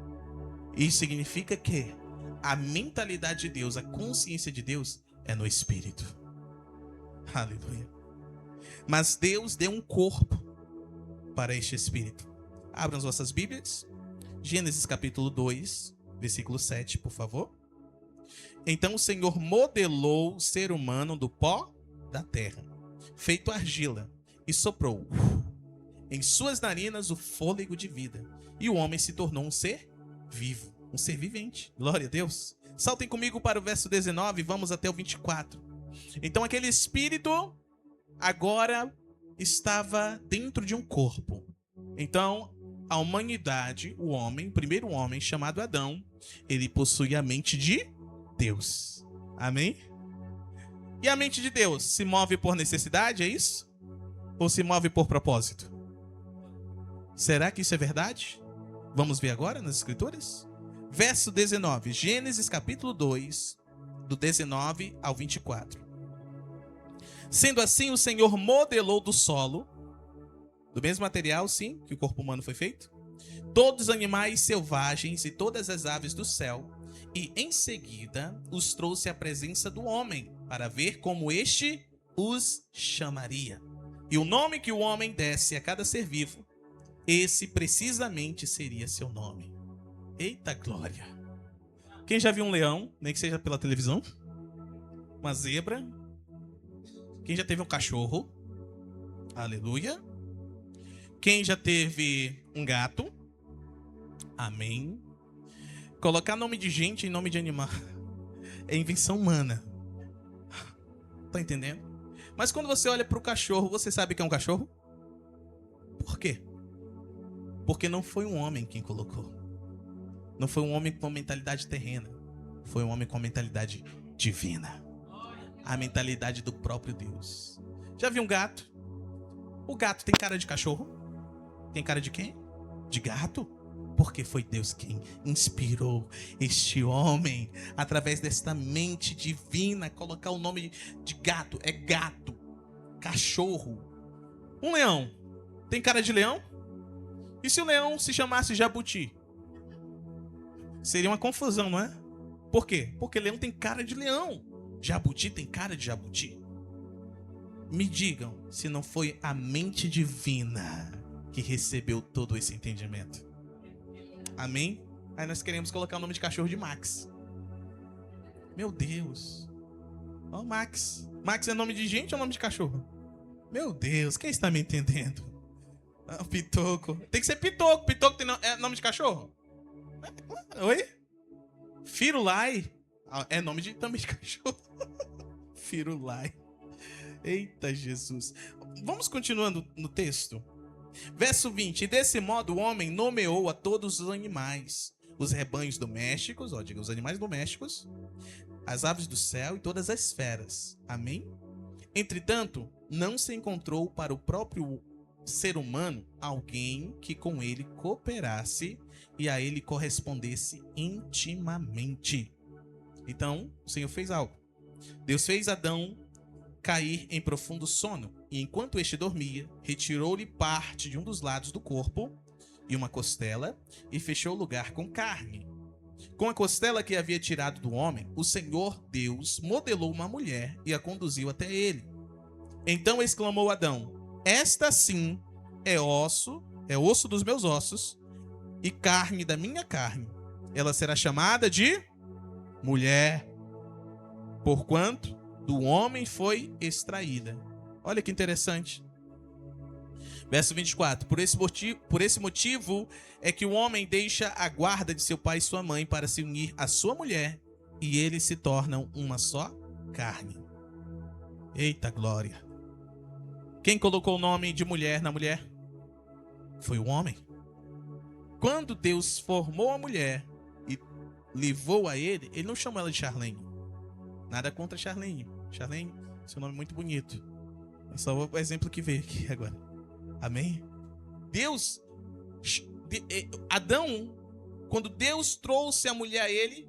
Isso significa que a mentalidade de Deus, a consciência de Deus é no espírito. Aleluia. Mas Deus deu um corpo para este espírito. Abram as vossas Bíblias. Gênesis capítulo 2, versículo 7, por favor. Então o Senhor modelou o ser humano do pó da terra, feito argila, e soprou em suas narinas o fôlego de vida. E o homem se tornou um ser vivo, um ser vivente. Glória a Deus. Saltem comigo para o verso 19 e vamos até o 24. Então aquele espírito agora estava dentro de um corpo. Então a humanidade, o homem, o primeiro homem chamado Adão, ele possui a mente de Deus. Amém? E a mente de Deus se move por necessidade, é isso? Ou se move por propósito? Será que isso é verdade? Vamos ver agora nas escrituras? Verso 19, Gênesis capítulo 2, do 19 ao 24. Sendo assim, o Senhor modelou do solo, do mesmo material, sim, que o corpo humano foi feito, todos os animais selvagens e todas as aves do céu, e em seguida os trouxe à presença do homem, para ver como este os chamaria. E o nome que o homem desse a cada ser vivo, esse precisamente seria seu nome. Eita glória! Quem já viu um leão, nem que seja pela televisão? Uma zebra? Quem já teve um cachorro? Aleluia! Quem já teve um gato? Amém! Colocar nome de gente em nome de animal é invenção humana. Tá entendendo? Mas quando você olha para o cachorro, você sabe que é um cachorro? Por quê? Porque não foi um homem quem colocou. Não foi um homem com mentalidade terrena. Foi um homem com mentalidade divina. A mentalidade do próprio Deus. Já viu um gato? O gato tem cara de cachorro? Tem cara de quem? De gato? Porque foi Deus quem inspirou este homem, através desta mente divina, colocar o nome de gato. É gato, cachorro. Um leão, tem cara de leão? E se o leão se chamasse jabuti? Seria uma confusão, não é? Por quê? Porque leão tem cara de leão, jabuti tem cara de jabuti. Me digam se não foi a mente divina que recebeu todo esse entendimento. Amém? Aí nós queremos colocar o nome de cachorro de Max. Meu Deus. Ó, Max. Max é nome de gente ou nome de cachorro? Meu Deus, quem está me entendendo? Ah, Pitoco. Tem que ser Pitoco. Pitoco tem nome de cachorro? Oi? Firulai. É nome também de cachorro. Firulai. Eita Jesus. Vamos continuando no texto. Verso 20. E desse modo o homem nomeou a todos os animais, os rebanhos domésticos, os animais domésticos, as aves do céu e todas as feras. Amém? Entretanto, não se encontrou para o próprio ser humano alguém que com ele cooperasse e a ele correspondesse intimamente. Então, o Senhor fez algo. Deus fez Adão cair em profundo sono, e enquanto este dormia, retirou-lhe parte de um dos lados do corpo e uma costela, e fechou o lugar com carne. Com a costela que havia tirado do homem, o Senhor Deus modelou uma mulher e a conduziu até ele. Então exclamou Adão: esta sim é osso dos meus ossos e carne da minha carne. Ela será chamada de mulher, porquanto do homem foi extraída. Olha que interessante. Verso 24. Por esse motivo é que o homem deixa a guarda de seu pai e sua mãe para se unir à sua mulher, e eles se tornam uma só carne. Eita glória! Quem colocou o nome de mulher na mulher? Foi o homem. Quando Deus formou a mulher e levou a ele não chamou ela de Charlene. Nada contra Charlene. Charlene, seu nome é muito bonito. É só o exemplo que veio aqui agora. Amém? Adão, quando Deus trouxe a mulher a ele,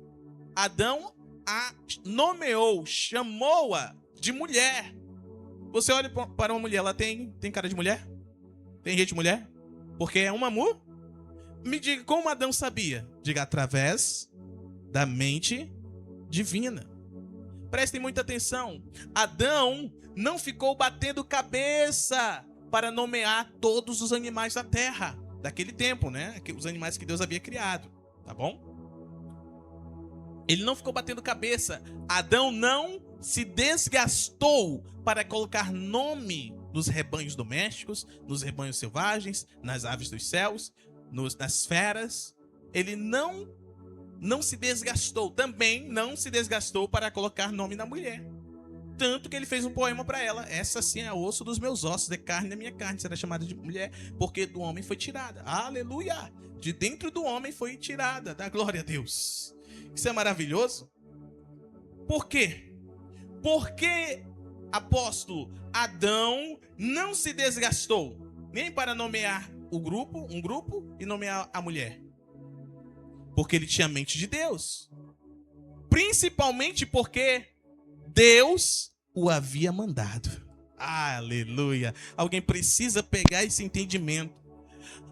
Adão a nomeou, chamou-a de mulher. Você olha para uma mulher, ela tem cara de mulher? Tem jeito de mulher? Porque é uma mulher? Me diga como Adão sabia. Diga, através da mente divina. Prestem muita atenção. Adão não ficou batendo cabeça para nomear todos os animais da terra daquele tempo, né? Os animais que Deus havia criado, tá bom? Ele não ficou batendo cabeça. Adão não se desgastou para colocar nome nos rebanhos domésticos, nos rebanhos selvagens, nas aves dos céus, nas feras. Ele não se desgastou. Também não se desgastou para colocar nome na mulher. Tanto que ele fez um poema para ela. Essa sim é osso dos meus ossos, é carne da minha carne. Será chamada de mulher, porque do homem foi tirada. Aleluia! De dentro do homem foi tirada. Dá glória a Deus. Isso é maravilhoso. Por quê? Porque, apóstolo, Adão não se desgastou nem para nomear um grupo e nomear a mulher. Porque ele tinha a mente de Deus. Principalmente porque Deus o havia mandado. Aleluia. Alguém precisa pegar esse entendimento.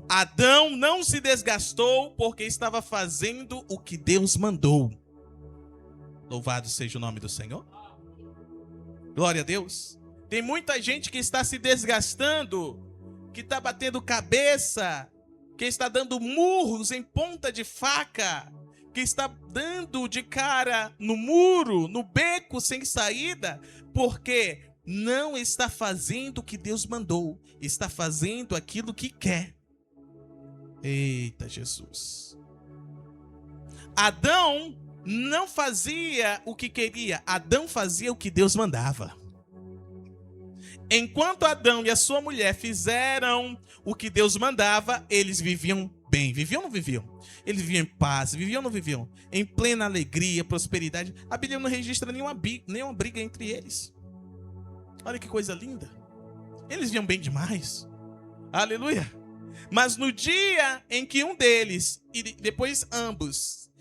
Adão não se desgastou porque estava fazendo o que Deus mandou. Louvado seja o nome do Senhor. Glória a Deus. Tem muita gente que está se desgastando, que está batendo cabeça, que está dando murros em ponta de faca, que está dando de cara no muro, no beco sem saída, porque não está fazendo o que Deus mandou, está fazendo aquilo que quer. Eita Jesus. Adão não fazia o que queria, Adão fazia o que Deus mandava. Enquanto Adão e a sua mulher fizeram o que Deus mandava, eles viviam bem. Viviam ou não viviam? Eles viviam em paz. Viviam ou não viviam? Em plena alegria, prosperidade. A Bíblia não registra nenhuma briga entre eles. Olha que coisa linda. Eles viviam bem demais. Aleluia. Mas no dia em que um deles, e depois ambos,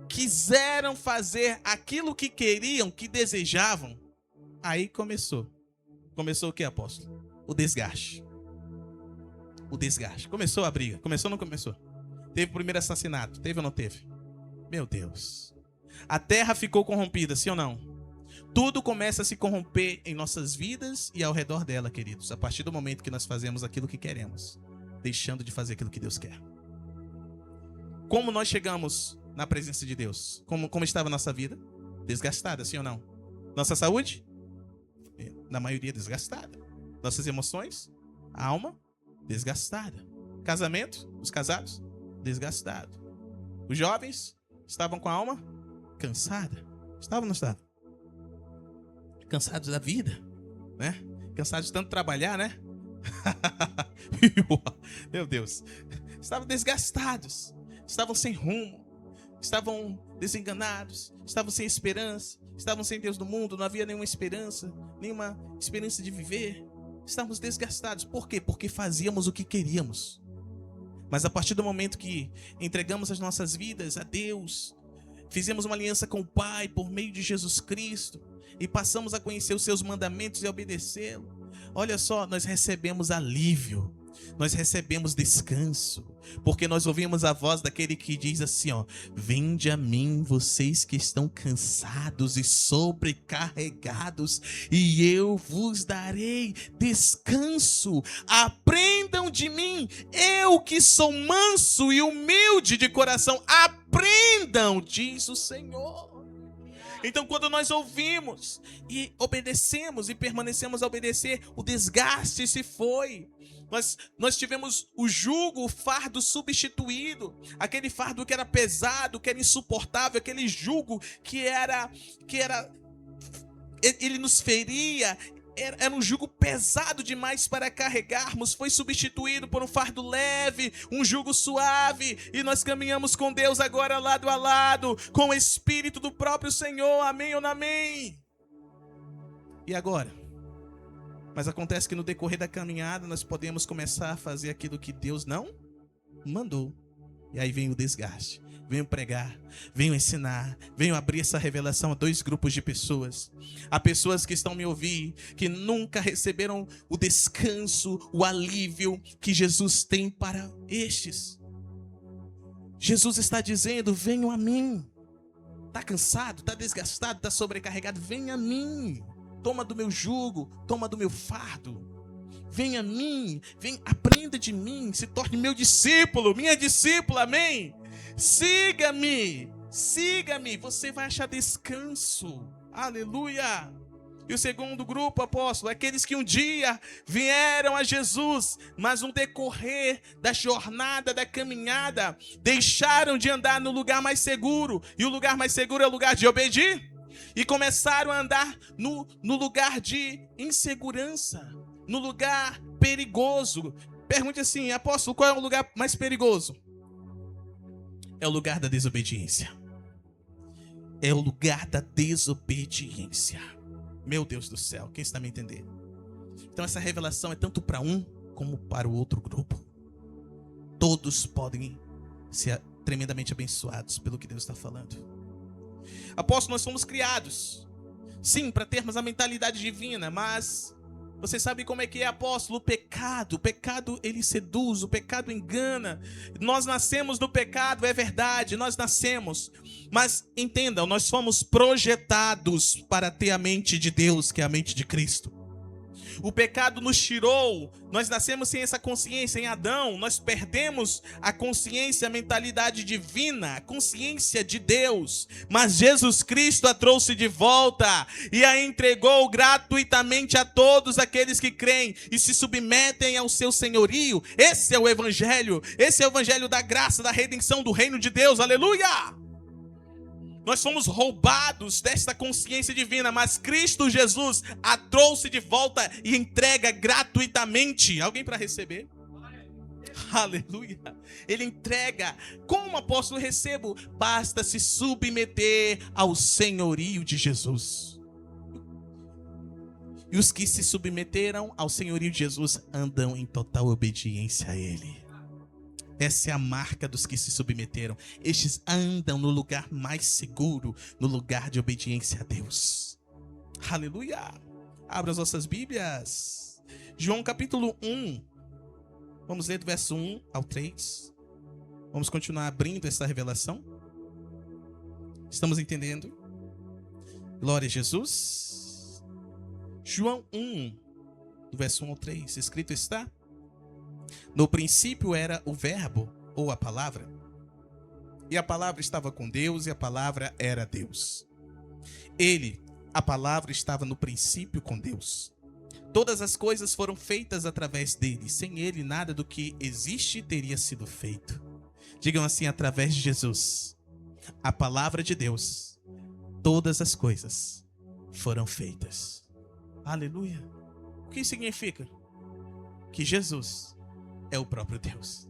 quiseram fazer aquilo que queriam, que desejavam, aí começou. Começou o que, apóstolo? O desgaste. O desgaste. Começou a briga. Começou ou não começou? Teve o primeiro assassinato. Teve ou não teve? Meu Deus. A terra ficou corrompida, sim ou não? Tudo começa a se corromper em nossas vidas e ao redor dela, queridos. A partir do momento que nós fazemos aquilo que queremos, deixando de fazer aquilo que Deus quer. Como nós chegamos na presença de Deus? Como estava a nossa vida? Desgastada, sim ou não? Nossa saúde? Na maioria desgastada. Nossas emoções, a alma, desgastada. Casamento, os casados, desgastado. Os jovens estavam com a alma cansada. Estavam ou não estavam? Cansados da vida, né? Cansados de tanto trabalhar, né? Meu Deus. Estavam desgastados. Estavam sem rumo. Estavam desenganados. Estavam sem esperança. Estavam sem Deus no mundo. Não havia nenhuma esperança de viver. Estávamos desgastados. Por quê? Porque fazíamos o que queríamos. Mas a partir do momento que entregamos as nossas vidas a Deus, fizemos uma aliança com o Pai por meio de Jesus Cristo e passamos a conhecer os seus mandamentos e obedecê-lo, olha só, nós recebemos alívio, nós recebemos descanso, porque nós ouvimos a voz daquele que diz assim, ó: vinde a mim, vocês que estão cansados e sobrecarregados, e eu vos darei descanso. Aprendam de mim, eu que sou manso e humilde de coração. Aprendam, diz o Senhor. Então, quando nós ouvimos e obedecemos e permanecemos a obedecer, o desgaste se foi. Nós tivemos o jugo, o fardo substituído. Aquele fardo que era pesado, que era insuportável, aquele jugo que ele nos feria, era um jugo pesado demais para carregarmos, foi substituído por um fardo leve, um jugo suave, e nós caminhamos com Deus agora lado a lado, com o Espírito do próprio Senhor, amém ou não amém? E agora? Mas acontece que no decorrer da caminhada nós podemos começar a fazer aquilo que Deus não mandou, e aí vem o desgaste. Venho pregar, venho ensinar, venho abrir essa revelação a dois grupos de pessoas. Há pessoas que estão me ouvindo, que nunca receberam o descanso, o alívio que Jesus tem para estes. Jesus está dizendo: venham a mim. Está cansado, está desgastado, está sobrecarregado? Venha a mim. Toma do meu jugo, toma do meu fardo. Venha a mim, aprenda de mim, se torne meu discípulo, minha discípula, amém? Siga-me, você vai achar descanso, aleluia. E o segundo grupo, apóstolo, aqueles que um dia vieram a Jesus, mas no decorrer da jornada, da caminhada, deixaram de andar no lugar mais seguro, e o lugar mais seguro é o lugar de obedir, e começaram a andar no lugar de insegurança, no lugar perigoso. Pergunte assim: apóstolo, qual é o lugar mais perigoso? É o lugar da desobediência. É o lugar da desobediência. Meu Deus do céu, quem está me entendendo? Então essa revelação é tanto para um como para o outro grupo. Todos podem ser tremendamente abençoados pelo que Deus está falando. Apóstolo, nós fomos criados, sim, para termos a mentalidade divina, mas você sabe como é que é, apóstolo? O pecado ele seduz, o pecado engana. Nós nascemos do pecado, é verdade, nós nascemos. Mas entendam, nós fomos projetados para ter a mente de Deus, que é a mente de Cristo. O pecado nos tirou, nós nascemos sem essa consciência. Em Adão, nós perdemos a consciência, a mentalidade divina, a consciência de Deus. Mas Jesus Cristo a trouxe de volta e a entregou gratuitamente a todos aqueles que creem e se submetem ao seu senhorio. Esse é o evangelho da graça, da redenção do reino de Deus, aleluia! Nós fomos roubados desta consciência divina, mas Cristo Jesus a trouxe de volta e entrega gratuitamente. Alguém para receber? Aleluia. Ele entrega. Como, apóstolo, recebo? Basta se submeter ao senhorio de Jesus. E os que se submeteram ao senhorio de Jesus andam em total obediência a Ele. Essa é a marca dos que se submeteram. Estes andam no lugar mais seguro, no lugar de obediência a Deus. Aleluia! Abra as nossas Bíblias. João capítulo 1. Vamos ler do verso 1 ao 3. Vamos continuar abrindo essa revelação. Estamos entendendo? Glória a Jesus. João 1, do verso 1 ao 3. Escrito está: no princípio era o verbo, ou a palavra, e a palavra estava com Deus, e a palavra era Deus. Ele, a palavra, estava no princípio com Deus. Todas as coisas foram feitas através dele. Sem ele, nada do que existe teria sido feito. Digam assim: através de Jesus, a palavra de Deus, todas as coisas foram feitas. Aleluia! O que significa? Que Jesus é o próprio Deus.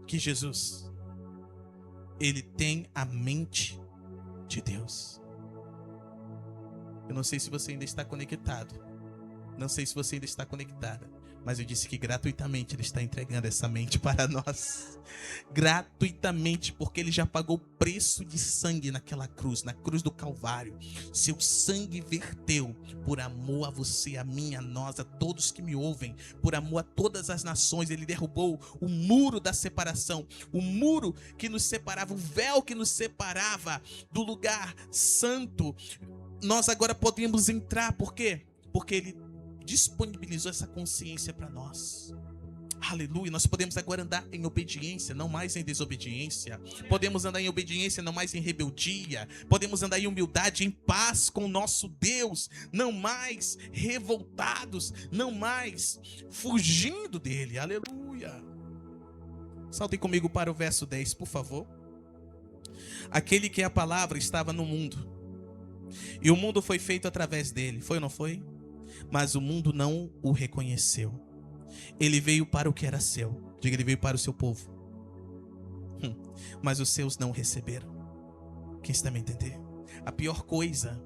Que Jesus, ele tem a mente de Deus. Eu não sei se você ainda está conectado. Não sei se você ainda está conectada. Mas eu disse que gratuitamente Ele está entregando essa mente para nós. Gratuitamente, porque Ele já pagou o preço de sangue naquela cruz, na cruz do Calvário. Seu sangue verteu por amor a você, a mim, a nós, a todos que me ouvem, por amor a todas as nações. Ele derrubou o muro da separação, o muro que nos separava, o véu que nos separava do lugar santo. Nós agora podemos entrar, por quê? Porque Ele disponibilizou essa consciência para nós. Aleluia, nós podemos agora andar em obediência, não mais em desobediência. Podemos andar em obediência, não mais em rebeldia. Podemos andar em humildade, em paz com o nosso Deus. Não mais revoltados, não mais fugindo dele. Aleluia. Saltem comigo para o verso 10, por favor. Aquele que é a palavra estava no mundo, e o mundo foi feito através dele. Foi ou não foi? Mas o mundo não o reconheceu. Ele veio para o que era seu. Diga, ele veio para o seu povo. Mas os seus não receberam. Quem está me entendendo? A pior coisa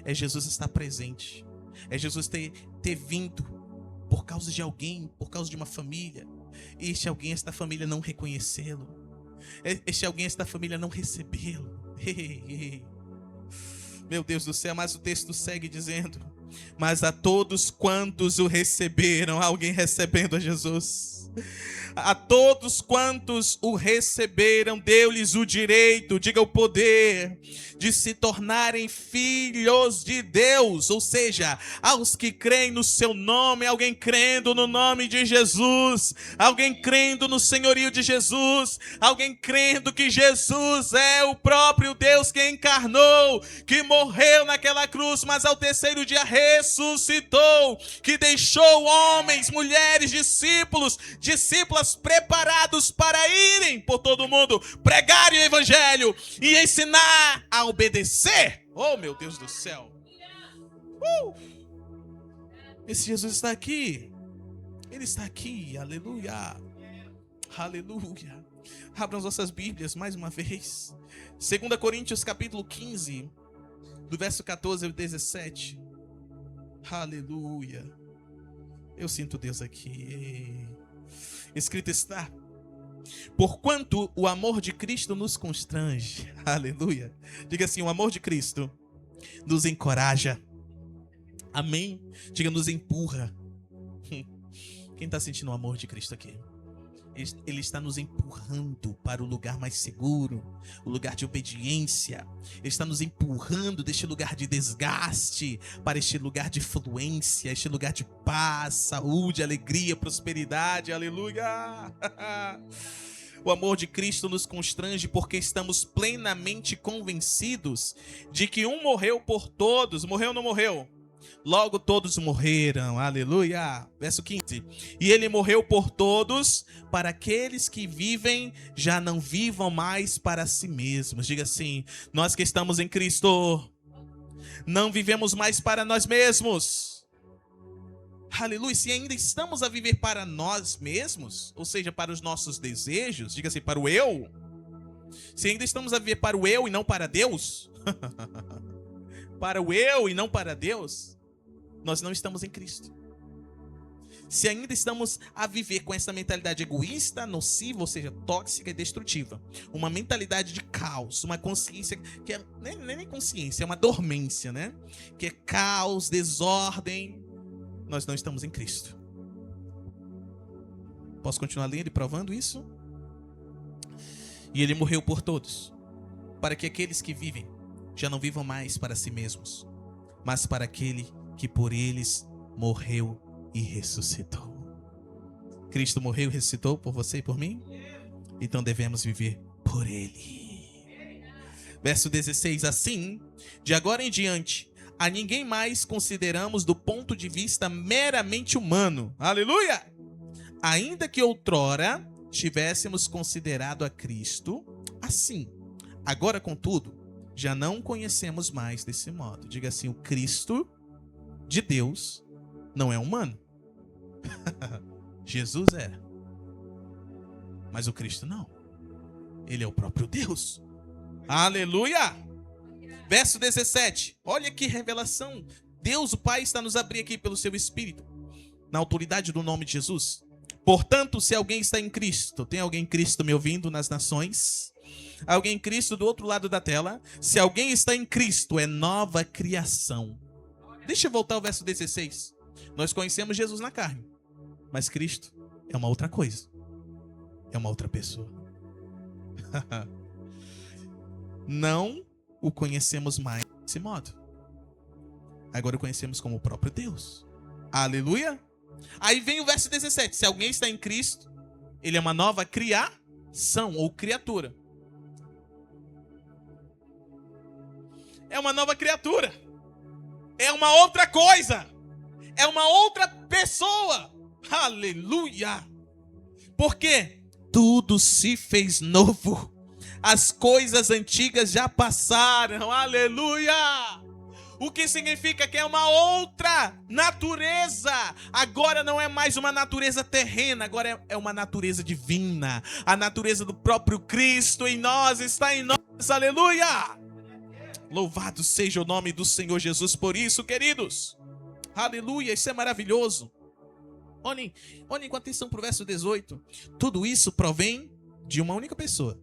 é Jesus estar presente. É Jesus ter vindo por causa de alguém, por causa de uma família. E este alguém, esta família não reconhecê-lo. Este alguém, esta família não recebê-lo. Meu Deus do céu, mas o texto segue dizendo: mas a todos quantos o receberam, alguém recebendo a Jesus. A todos quantos o receberam, deu-lhes o direito, diga o poder, de se tornarem filhos de Deus. Ou seja, aos que creem no seu nome, alguém crendo no nome de Jesus, alguém crendo no senhorio de Jesus, alguém crendo que Jesus é o próprio Deus que encarnou, que morreu naquela cruz, mas ao terceiro dia ressuscitou, que deixou homens, mulheres, discípulas preparados para irem por todo mundo, pregarem o evangelho e ensinar a obedecer. Oh, meu Deus do céu. Esse Jesus está aqui. Ele está aqui. Aleluia. Aleluia. Abram as nossas Bíblias mais uma vez. 2 Coríntios capítulo 15, do verso 14 ao 17. Aleluia. Eu sinto Deus aqui. Escrito está: porquanto o amor de Cristo nos constrange. Aleluia. Diga assim: o amor de Cristo nos encoraja. Amém. Diga: nos empurra. Quem está sentindo o amor de Cristo aqui? Ele está nos empurrando para o lugar mais seguro, o lugar de obediência. Ele está nos empurrando deste lugar de desgaste para este lugar de fluência, este lugar de paz, saúde, alegria, prosperidade. Aleluia! O amor de Cristo nos constrange porque estamos plenamente convencidos de que um morreu por todos. Morreu ou não morreu? Logo todos morreram, aleluia. Verso 15: e ele morreu por todos, para aqueles que vivem já não vivam mais para si mesmos. Diga assim: nós que estamos em Cristo não vivemos mais para nós mesmos. Aleluia. Se ainda estamos a viver para nós mesmos, ou seja, para os nossos desejos, diga assim, para o eu. Se ainda estamos a viver para o eu e não para Deus, para o eu e não para Deus, nós não estamos em Cristo. Se ainda estamos a viver com essa mentalidade egoísta, nociva, ou seja, tóxica e destrutiva, uma mentalidade de caos, uma consciência que não é nem consciência, é uma dormência, né? Que é caos, desordem, nós não estamos em Cristo. Posso continuar lendo e provando isso? E ele morreu por todos, para que aqueles que vivem já não vivam mais para si mesmos, mas para aquele que por eles morreu e ressuscitou. Cristo morreu e ressuscitou por você e por mim? Então devemos viver por ele. Verso 16: assim, de agora em diante, a ninguém mais consideramos do ponto de vista meramente humano. Aleluia! Ainda que outrora tivéssemos considerado a Cristo assim, agora, contudo, já não conhecemos mais desse modo. Diga assim: o Cristo de Deus não é humano. Jesus era, mas o Cristo não. Ele é o próprio Deus. Aleluia! Verso 17. Olha que revelação. Deus, o Pai, está nos abrindo aqui pelo seu Espírito. na autoridade do nome de Jesus. Portanto, se alguém está em Cristo, tem alguém em Cristo me ouvindo nas nações? Alguém em Cristo do outro lado da tela? Se alguém está em Cristo, é nova criação. Deixa eu voltar ao verso 16. Nós conhecemos Jesus na carne, mas Cristo é uma outra coisa. É uma outra pessoa. Não o conhecemos mais desse modo. Agora o conhecemos como o próprio Deus. Aleluia. Aí vem o verso 17. Se alguém está em Cristo, ele é uma nova criação ou criatura. É uma nova criatura. É uma outra coisa. É uma outra pessoa. Aleluia. Por quê? Tudo se fez novo. As coisas antigas já passaram. Aleluia. O que significa que é uma outra natureza. Agora não é mais uma natureza terrena, agora é uma natureza divina. A natureza do próprio Cristo em nós, está em nós. Aleluia! Louvado seja o nome do Senhor Jesus por isso, queridos. Aleluia, isso é maravilhoso. Olhem com atenção para o verso 18. Tudo isso provém de uma única pessoa.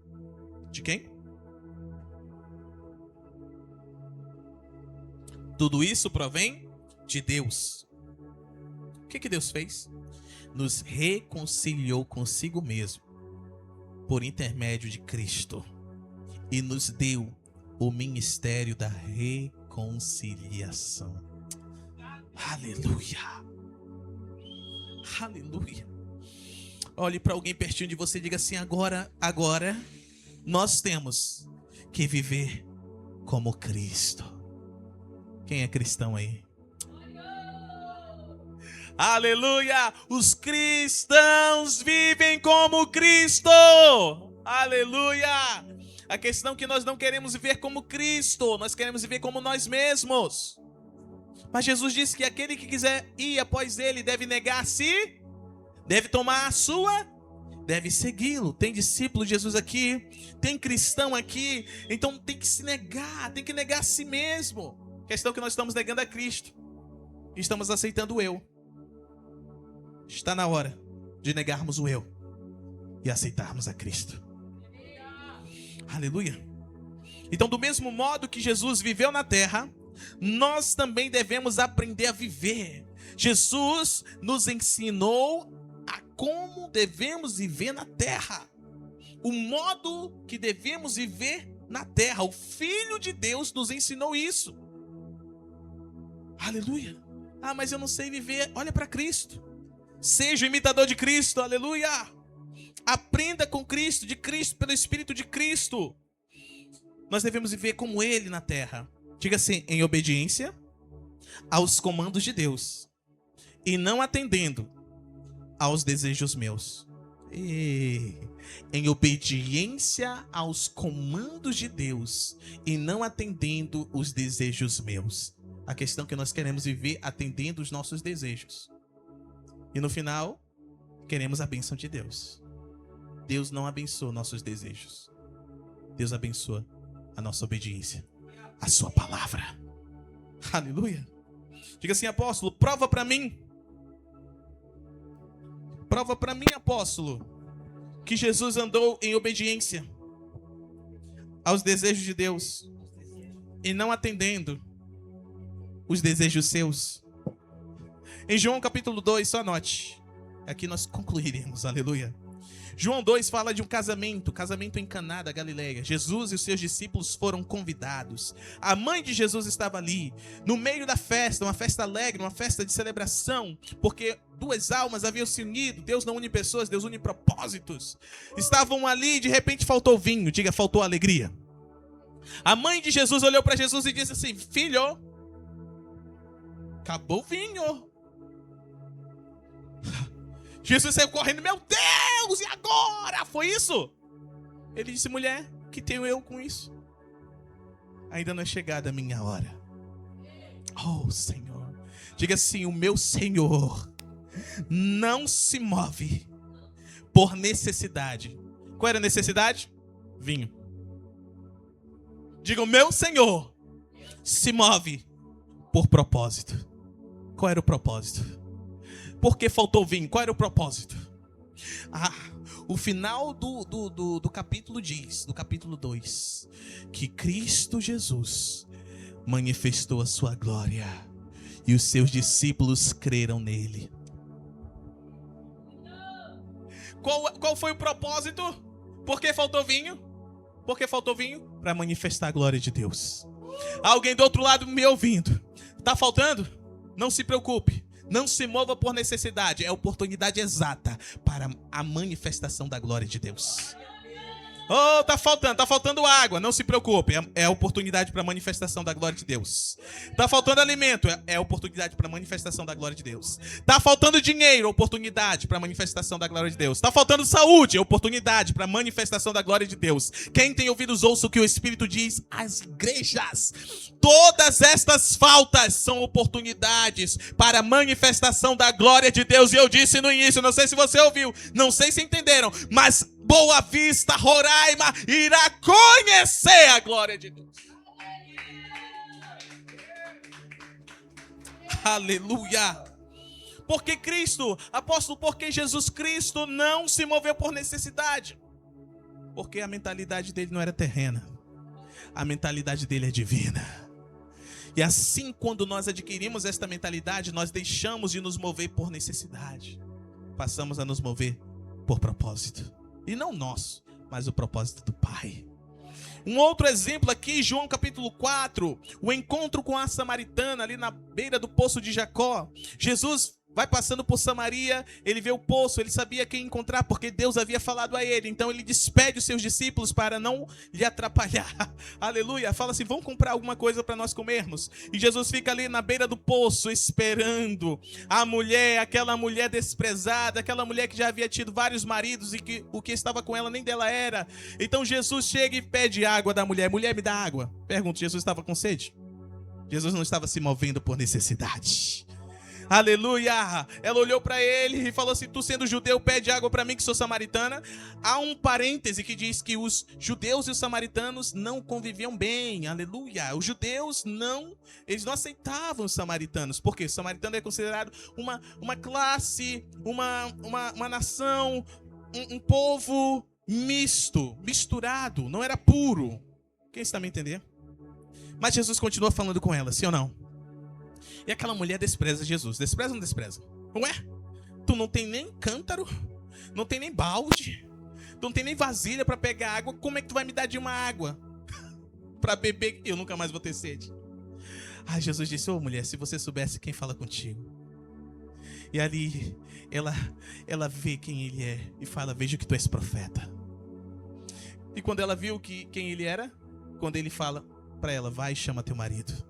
De quem? Tudo isso provém de Deus. O que Deus fez? Nos reconciliou consigo mesmo, por intermédio de Cristo, e nos deu o ministério da reconciliação. Aleluia! Aleluia! Olhe para alguém pertinho de você e diga assim: agora nós temos que viver como Cristo. Quem é cristão aí? Aleluia! Os cristãos vivem como Cristo! Aleluia! A questão é que nós não queremos viver como Cristo, nós queremos viver como nós mesmos. Mas Jesus disse que aquele que quiser ir após ele deve negar-se, deve tomar a sua, deve segui-lo. Tem discípulo de Jesus aqui, tem cristão aqui, então tem que se negar, tem que negar a si mesmo. A questão é que nós estamos negando a Cristo, estamos aceitando o eu. Está na hora de negarmos o eu e aceitarmos a Cristo. Aleluia. Então, do mesmo modo que Jesus viveu na terra, nós também devemos aprender a viver. Jesus nos ensinou a como devemos viver na terra, o modo que devemos viver na terra. O Filho de Deus nos ensinou isso. Aleluia. Ah, mas eu não sei viver. Olha para Cristo. Seja o imitador de Cristo. Aleluia. Aprenda com Cristo, de Cristo, pelo Espírito de Cristo. Nós devemos viver como Ele na terra. Diga assim: em obediência aos comandos de Deus e não atendendo aos desejos meus. Em obediência aos comandos de Deus e não atendendo os desejos meus. A questão é que nós queremos viver atendendo os nossos desejos. E no final, queremos a bênção de Deus. Deus não abençoa nossos desejos. Deus abençoa a nossa obediência, a sua palavra. Aleluia. Diga assim: apóstolo, prova para mim. Prova para mim, apóstolo, que Jesus andou em obediência aos desejos de Deus e não atendendo os desejos seus. Em João capítulo 2, só anote. Aqui nós concluiremos, aleluia. João 2 fala de um casamento em Caná da Galileia. Jesus e os seus discípulos foram convidados. A mãe de Jesus estava ali, no meio da festa, uma festa alegre, uma festa de celebração, porque duas almas haviam se unido. Deus não une pessoas, Deus une propósitos. Estavam ali e de repente faltou vinho. Diga: faltou alegria. A mãe de Jesus olhou para Jesus e disse assim: filho, acabou o vinho. Jesus saiu correndo: meu Deus, e agora? Foi isso? Ele disse: mulher, que tenho eu com isso? Ainda não é chegada a minha hora. Oh, Senhor. Diga assim: o meu Senhor não se move por necessidade. Qual era a necessidade? Vinho. Diga: o meu Senhor se move por propósito. Qual era o propósito? Por que faltou vinho? Qual era o propósito? O final do capítulo diz, do capítulo 2, que Cristo Jesus manifestou a sua glória e os seus discípulos creram nele. Qual foi o propósito? Por que faltou vinho? Por que faltou vinho? Para manifestar a glória de Deus. Alguém do outro lado me ouvindo. Está faltando? Não se preocupe. Não se mova por necessidade. É a oportunidade exata para a manifestação da glória de Deus. Oh, tá faltando água, não se preocupe, é a oportunidade para a manifestação da glória de Deus. Tá faltando alimento, é a oportunidade para a manifestação da glória de Deus. Tá faltando dinheiro, oportunidade para a manifestação da glória de Deus. Tá faltando saúde, oportunidade para a manifestação da glória de Deus. Quem tem ouvidos ouça o que o Espírito diz às igrejas. Todas estas faltas são oportunidades para a manifestação da glória de Deus. E eu disse no início, não sei se você ouviu, não sei se entenderam, mas Boa Vista, Roraima, irá conhecer a glória de Deus. Aleluia. Porque Cristo, apóstolo, porque Jesus Cristo não se moveu por necessidade? Porque a mentalidade dele não era terrena. A mentalidade dele é divina. E assim, quando nós adquirimos esta mentalidade, nós deixamos de nos mover por necessidade. Passamos a nos mover por propósito. E não nosso, mas o propósito do Pai. Um outro exemplo aqui, João capítulo 4, o encontro com a samaritana ali na beira do poço de Jacó. Jesus vai passando por Samaria, ele vê o poço, ele sabia quem encontrar, porque Deus havia falado a ele. Então ele despede os seus discípulos para não lhe atrapalhar. Aleluia, fala assim, vamos comprar alguma coisa para nós comermos. E Jesus fica ali na beira do poço, esperando a mulher, aquela mulher desprezada, aquela mulher que já havia tido vários maridos e que o que estava com ela nem dela era. Então Jesus chega e pede água da mulher. Mulher, me dá água. Pergunta, Jesus estava com sede? Jesus não estava se movendo por necessidade. Aleluia! Ela olhou para ele e falou assim, tu sendo judeu, pede água para mim que sou samaritana. Há um parêntese que diz que os judeus e os samaritanos não conviviam bem. Aleluia! Os judeus eles não aceitavam os samaritanos. Por quê? O samaritano é considerado uma classe, uma nação, um povo misturado, não era puro. Quem está me entendendo? Mas Jesus continua falando com ela, sim ou não? E aquela mulher despreza Jesus. Despreza ou não despreza? Ué? Tu não tem nem cântaro? Não tem nem balde? Tu não tem nem vasilha para pegar água? Como é que tu vai me dar de uma água? Para beber? Eu nunca mais vou ter sede. Ai, Jesus disse, ô mulher, se você soubesse quem fala contigo. E ali, ela vê quem ele é e fala, vejo que tu és profeta. E quando ela viu quem ele era, quando ele fala para ela, vai e chama teu marido.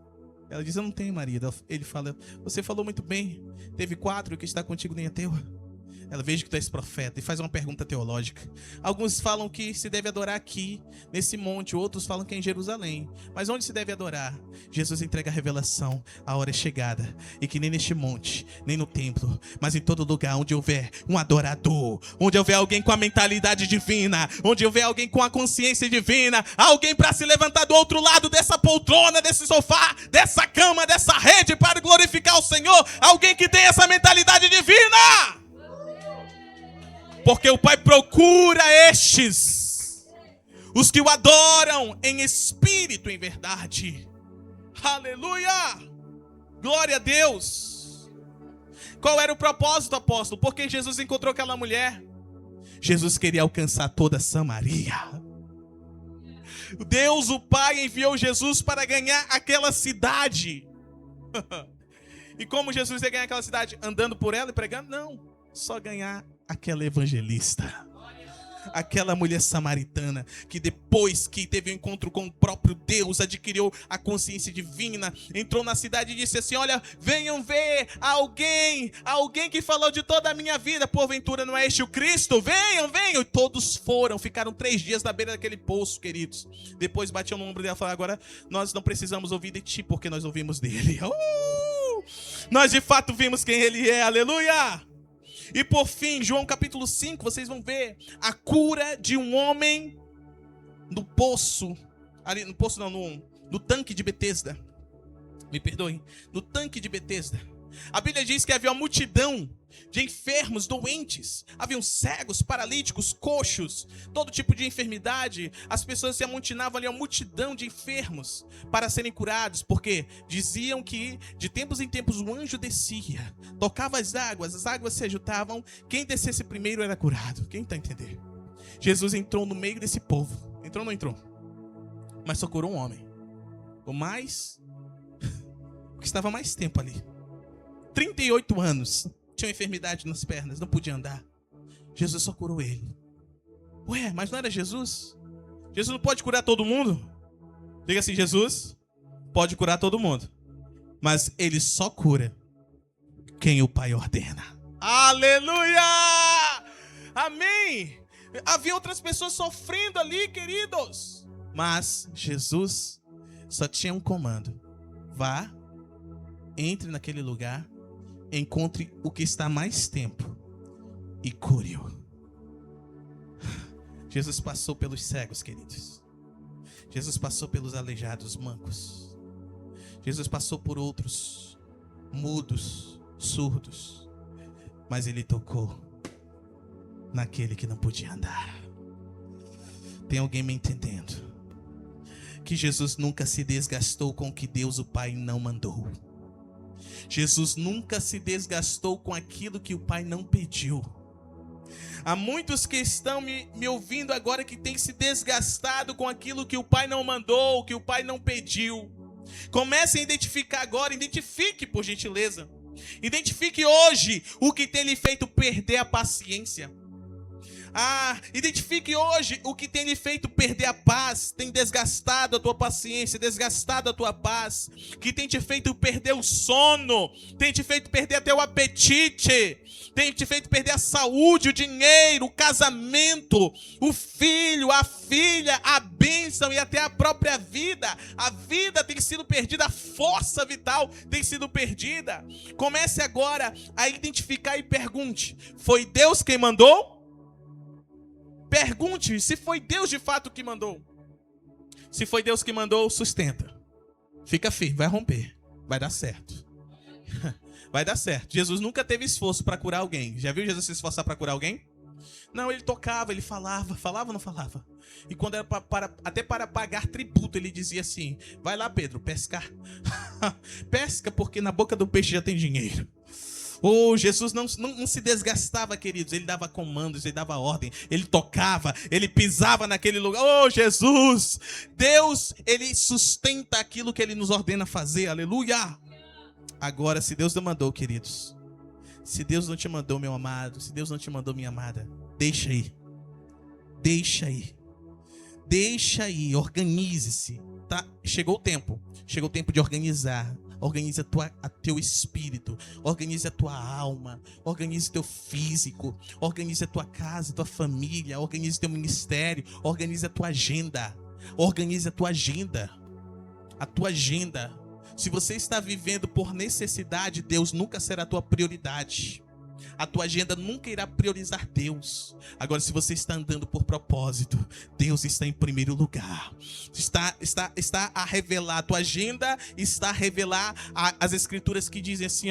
Ela diz, eu não tenho marido. Ele fala, você falou muito bem. Teve 4 e o que está contigo nem é teu. Ela veja que tu és profeta e faz uma pergunta teológica. Alguns falam que se deve adorar aqui, nesse monte. Outros falam que é em Jerusalém. Mas onde se deve adorar? Jesus entrega a revelação. A hora é chegada. E que nem neste monte, nem no templo, mas em todo lugar onde houver um adorador, onde houver alguém com a mentalidade divina, onde houver alguém com a consciência divina, alguém para se levantar do outro lado dessa poltrona, desse sofá, dessa cama, dessa rede para glorificar o Senhor. Alguém que tem essa mentalidade divina. Porque o Pai procura estes, os que o adoram em espírito e em verdade. Aleluia! Glória a Deus! Qual era o propósito, apóstolo? Porque Jesus encontrou aquela mulher. Jesus queria alcançar toda Samaria. Deus, o Pai, enviou Jesus para ganhar aquela cidade. E como Jesus ia ganhar aquela cidade? Andando por ela e pregando? Não, só ganhar aquela evangelista, aquela mulher samaritana que depois que teve um encontro com o próprio Deus, adquiriu a consciência divina, entrou na cidade e disse assim, olha, venham ver alguém que falou de toda a minha vida, porventura não é este o Cristo? Venham, e todos foram, ficaram 3 dias na beira daquele poço, queridos. Depois batiam no ombro dela e falaram, agora nós não precisamos ouvir de ti, porque nós ouvimos dele. Nós de fato vimos quem ele é, aleluia! E por fim, João capítulo 5, vocês vão ver a cura de um homem no poço, ali no poço não, no tanque de Betesda. Me perdoem, no tanque de Betesda. A Bíblia diz que havia uma multidão de enfermos, doentes. Haviam cegos, paralíticos, coxos, todo tipo de enfermidade. As pessoas se amontinavam ali, uma multidão de enfermos para serem curados, porque diziam que de tempos em tempos o anjo descia, tocava as águas se agitavam, quem descesse primeiro era curado. Quem está entendendo? Jesus entrou no meio desse povo. Entrou ou não entrou? Mas só curou um homem. O que estava mais tempo ali. 38 anos. Tinha uma enfermidade nas pernas, não podia andar. Jesus só curou ele. Ué, mas não era Jesus? Jesus não pode curar todo mundo? Diga assim, Jesus pode curar todo mundo, mas ele só cura quem o Pai ordena. Aleluia! Amém! Havia outras pessoas sofrendo ali, queridos. Mas Jesus só tinha um comando. Vá, entre naquele lugar, encontre o que está mais tempo e cure-o. Jesus passou pelos cegos, queridos. Jesus passou pelos aleijados, mancos. Jesus passou por outros mudos, surdos. Mas ele tocou naquele que não podia andar. Tem alguém me entendendo? Que Jesus nunca se desgastou com o que Deus o Pai não mandou. Jesus nunca se desgastou com aquilo que o Pai não pediu. Há muitos que estão me ouvindo agora que têm se desgastado com aquilo que o Pai não mandou, que o Pai não pediu. Comece a identificar agora, identifique por gentileza. Identifique hoje o que tem lhe feito perder a paciência. Identifique hoje o que tem lhe feito perder a paz, tem desgastado a tua paciência, desgastado a tua paz, que tem te feito perder o sono, tem te feito perder até o apetite, tem te feito perder a saúde, o dinheiro, o casamento, o filho, a filha, a bênção e até a própria vida. A vida tem sido perdida, a força vital tem sido perdida. Comece agora a identificar e pergunte: foi Deus quem mandou? Pergunte se foi Deus de fato que mandou. Se foi Deus que mandou, sustenta. Fica firme, vai romper. Vai dar certo. Vai dar certo. Jesus nunca teve esforço para curar alguém. Já viu Jesus se esforçar para curar alguém? Não, ele tocava, ele falava ou não falava? E quando era até para pagar tributo, ele dizia assim: vai lá, Pedro, pescar. Pesca, porque na boca do peixe já tem dinheiro. Jesus não se desgastava, queridos. Ele dava comandos, ele dava ordem, ele tocava, ele pisava naquele lugar. Jesus, Deus, ele sustenta aquilo que ele nos ordena fazer. Aleluia. Agora, se Deus não mandou, queridos, se Deus não te mandou, meu amado, se Deus não te mandou, minha amada, deixa aí. Deixa aí, organize-se, tá? Chegou o tempo de organizar. Organize teu espírito, organize a tua alma, organize teu físico, organize a tua casa, tua família, organize teu ministério, organize a tua agenda. Organize a tua agenda. A tua agenda. Se você está vivendo por necessidade, Deus nunca será a tua prioridade. A tua agenda nunca irá priorizar Deus. Agora, se você está andando por propósito, Deus está em primeiro lugar. Está a revelar, a tua agenda está a revelar as escrituras que dizem assim,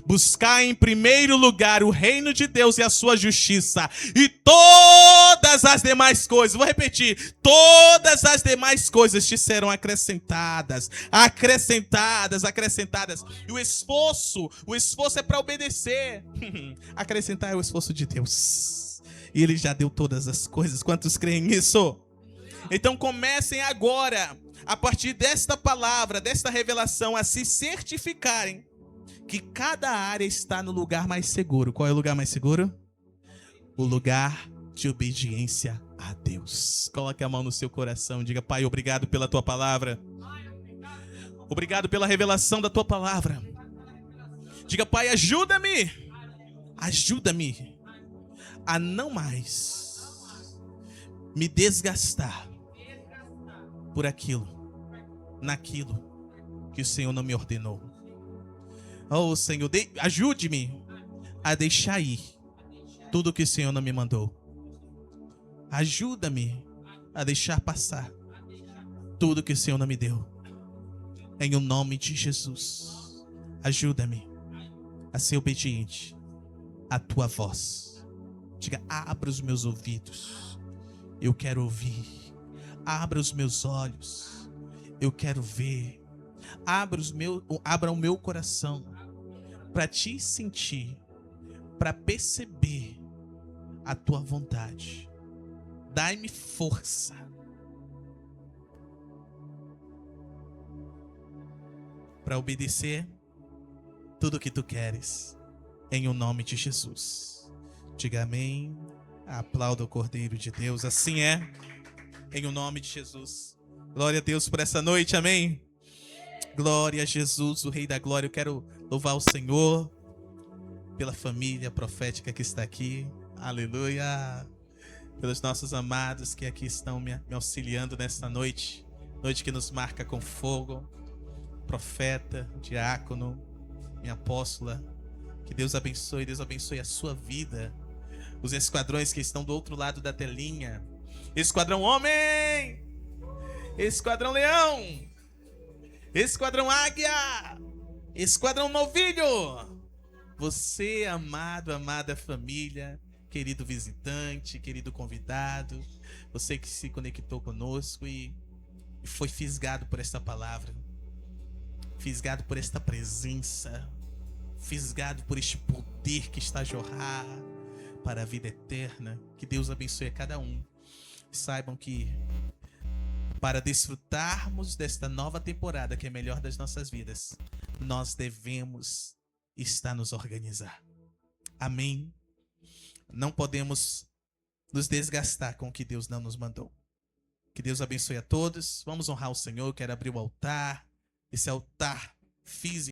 buscar em primeiro lugar o reino de Deus e a sua justiça, e todas as demais coisas, vou repetir, todas as demais coisas te serão acrescentadas. E o esforço é para obedecer. Acrescentar é o esforço de Deus. E Ele já deu todas as coisas. Quantos creem nisso? Então comecem agora, a partir desta palavra, desta revelação, a se certificarem que cada área está no lugar mais seguro. Qual é o lugar mais seguro? O lugar de obediência a Deus. Coloque a mão no seu coração. Diga: Pai, obrigado pela Tua palavra. Obrigado pela revelação da Tua palavra. Diga: Pai, ajuda-me a não mais me desgastar por naquilo que o Senhor não me ordenou. Senhor, ajude-me a deixar ir tudo que o Senhor não me mandou. Ajuda-me a deixar passar tudo que o Senhor não me deu. Em o nome de Jesus, ajuda-me a ser obediente à tua voz. Diga: abra os meus ouvidos, eu quero ouvir. Abra os meus olhos, eu quero ver. Abra o meu coração para te sentir, para perceber a tua vontade. Dai-me força. Para obedecer tudo o que tu queres, em o nome de Jesus. Diga amém. Aplauda o Cordeiro de Deus. Assim é, em o nome de Jesus. Glória a Deus por essa noite, amém. Glória a Jesus, o Rei da Glória. Eu quero louvar o Senhor pela família profética que está aqui. Aleluia. Pelos nossos amados que aqui estão me auxiliando nesta noite. Noite que nos marca com fogo. Profeta, diácono, minha apóstola. Que Deus abençoe a sua vida. Os esquadrões que estão do outro lado da telinha. Esquadrão Homem! Esquadrão Leão! Esquadrão Águia! Esquadrão Novilho! Você, amado, amada família, querido visitante, querido convidado, você que se conectou conosco e foi fisgado por esta palavra, fisgado por esta presença, fisgado por este poder que está a jorrar para a vida eterna. Que Deus abençoe a cada um. Saibam que para desfrutarmos desta nova temporada, que é a melhor das nossas vidas, nós devemos estar nos organizar. Amém? Não podemos nos desgastar com o que Deus não nos mandou. Que Deus abençoe a todos. Vamos honrar o Senhor. Eu quero abrir o altar. Esse altar físico.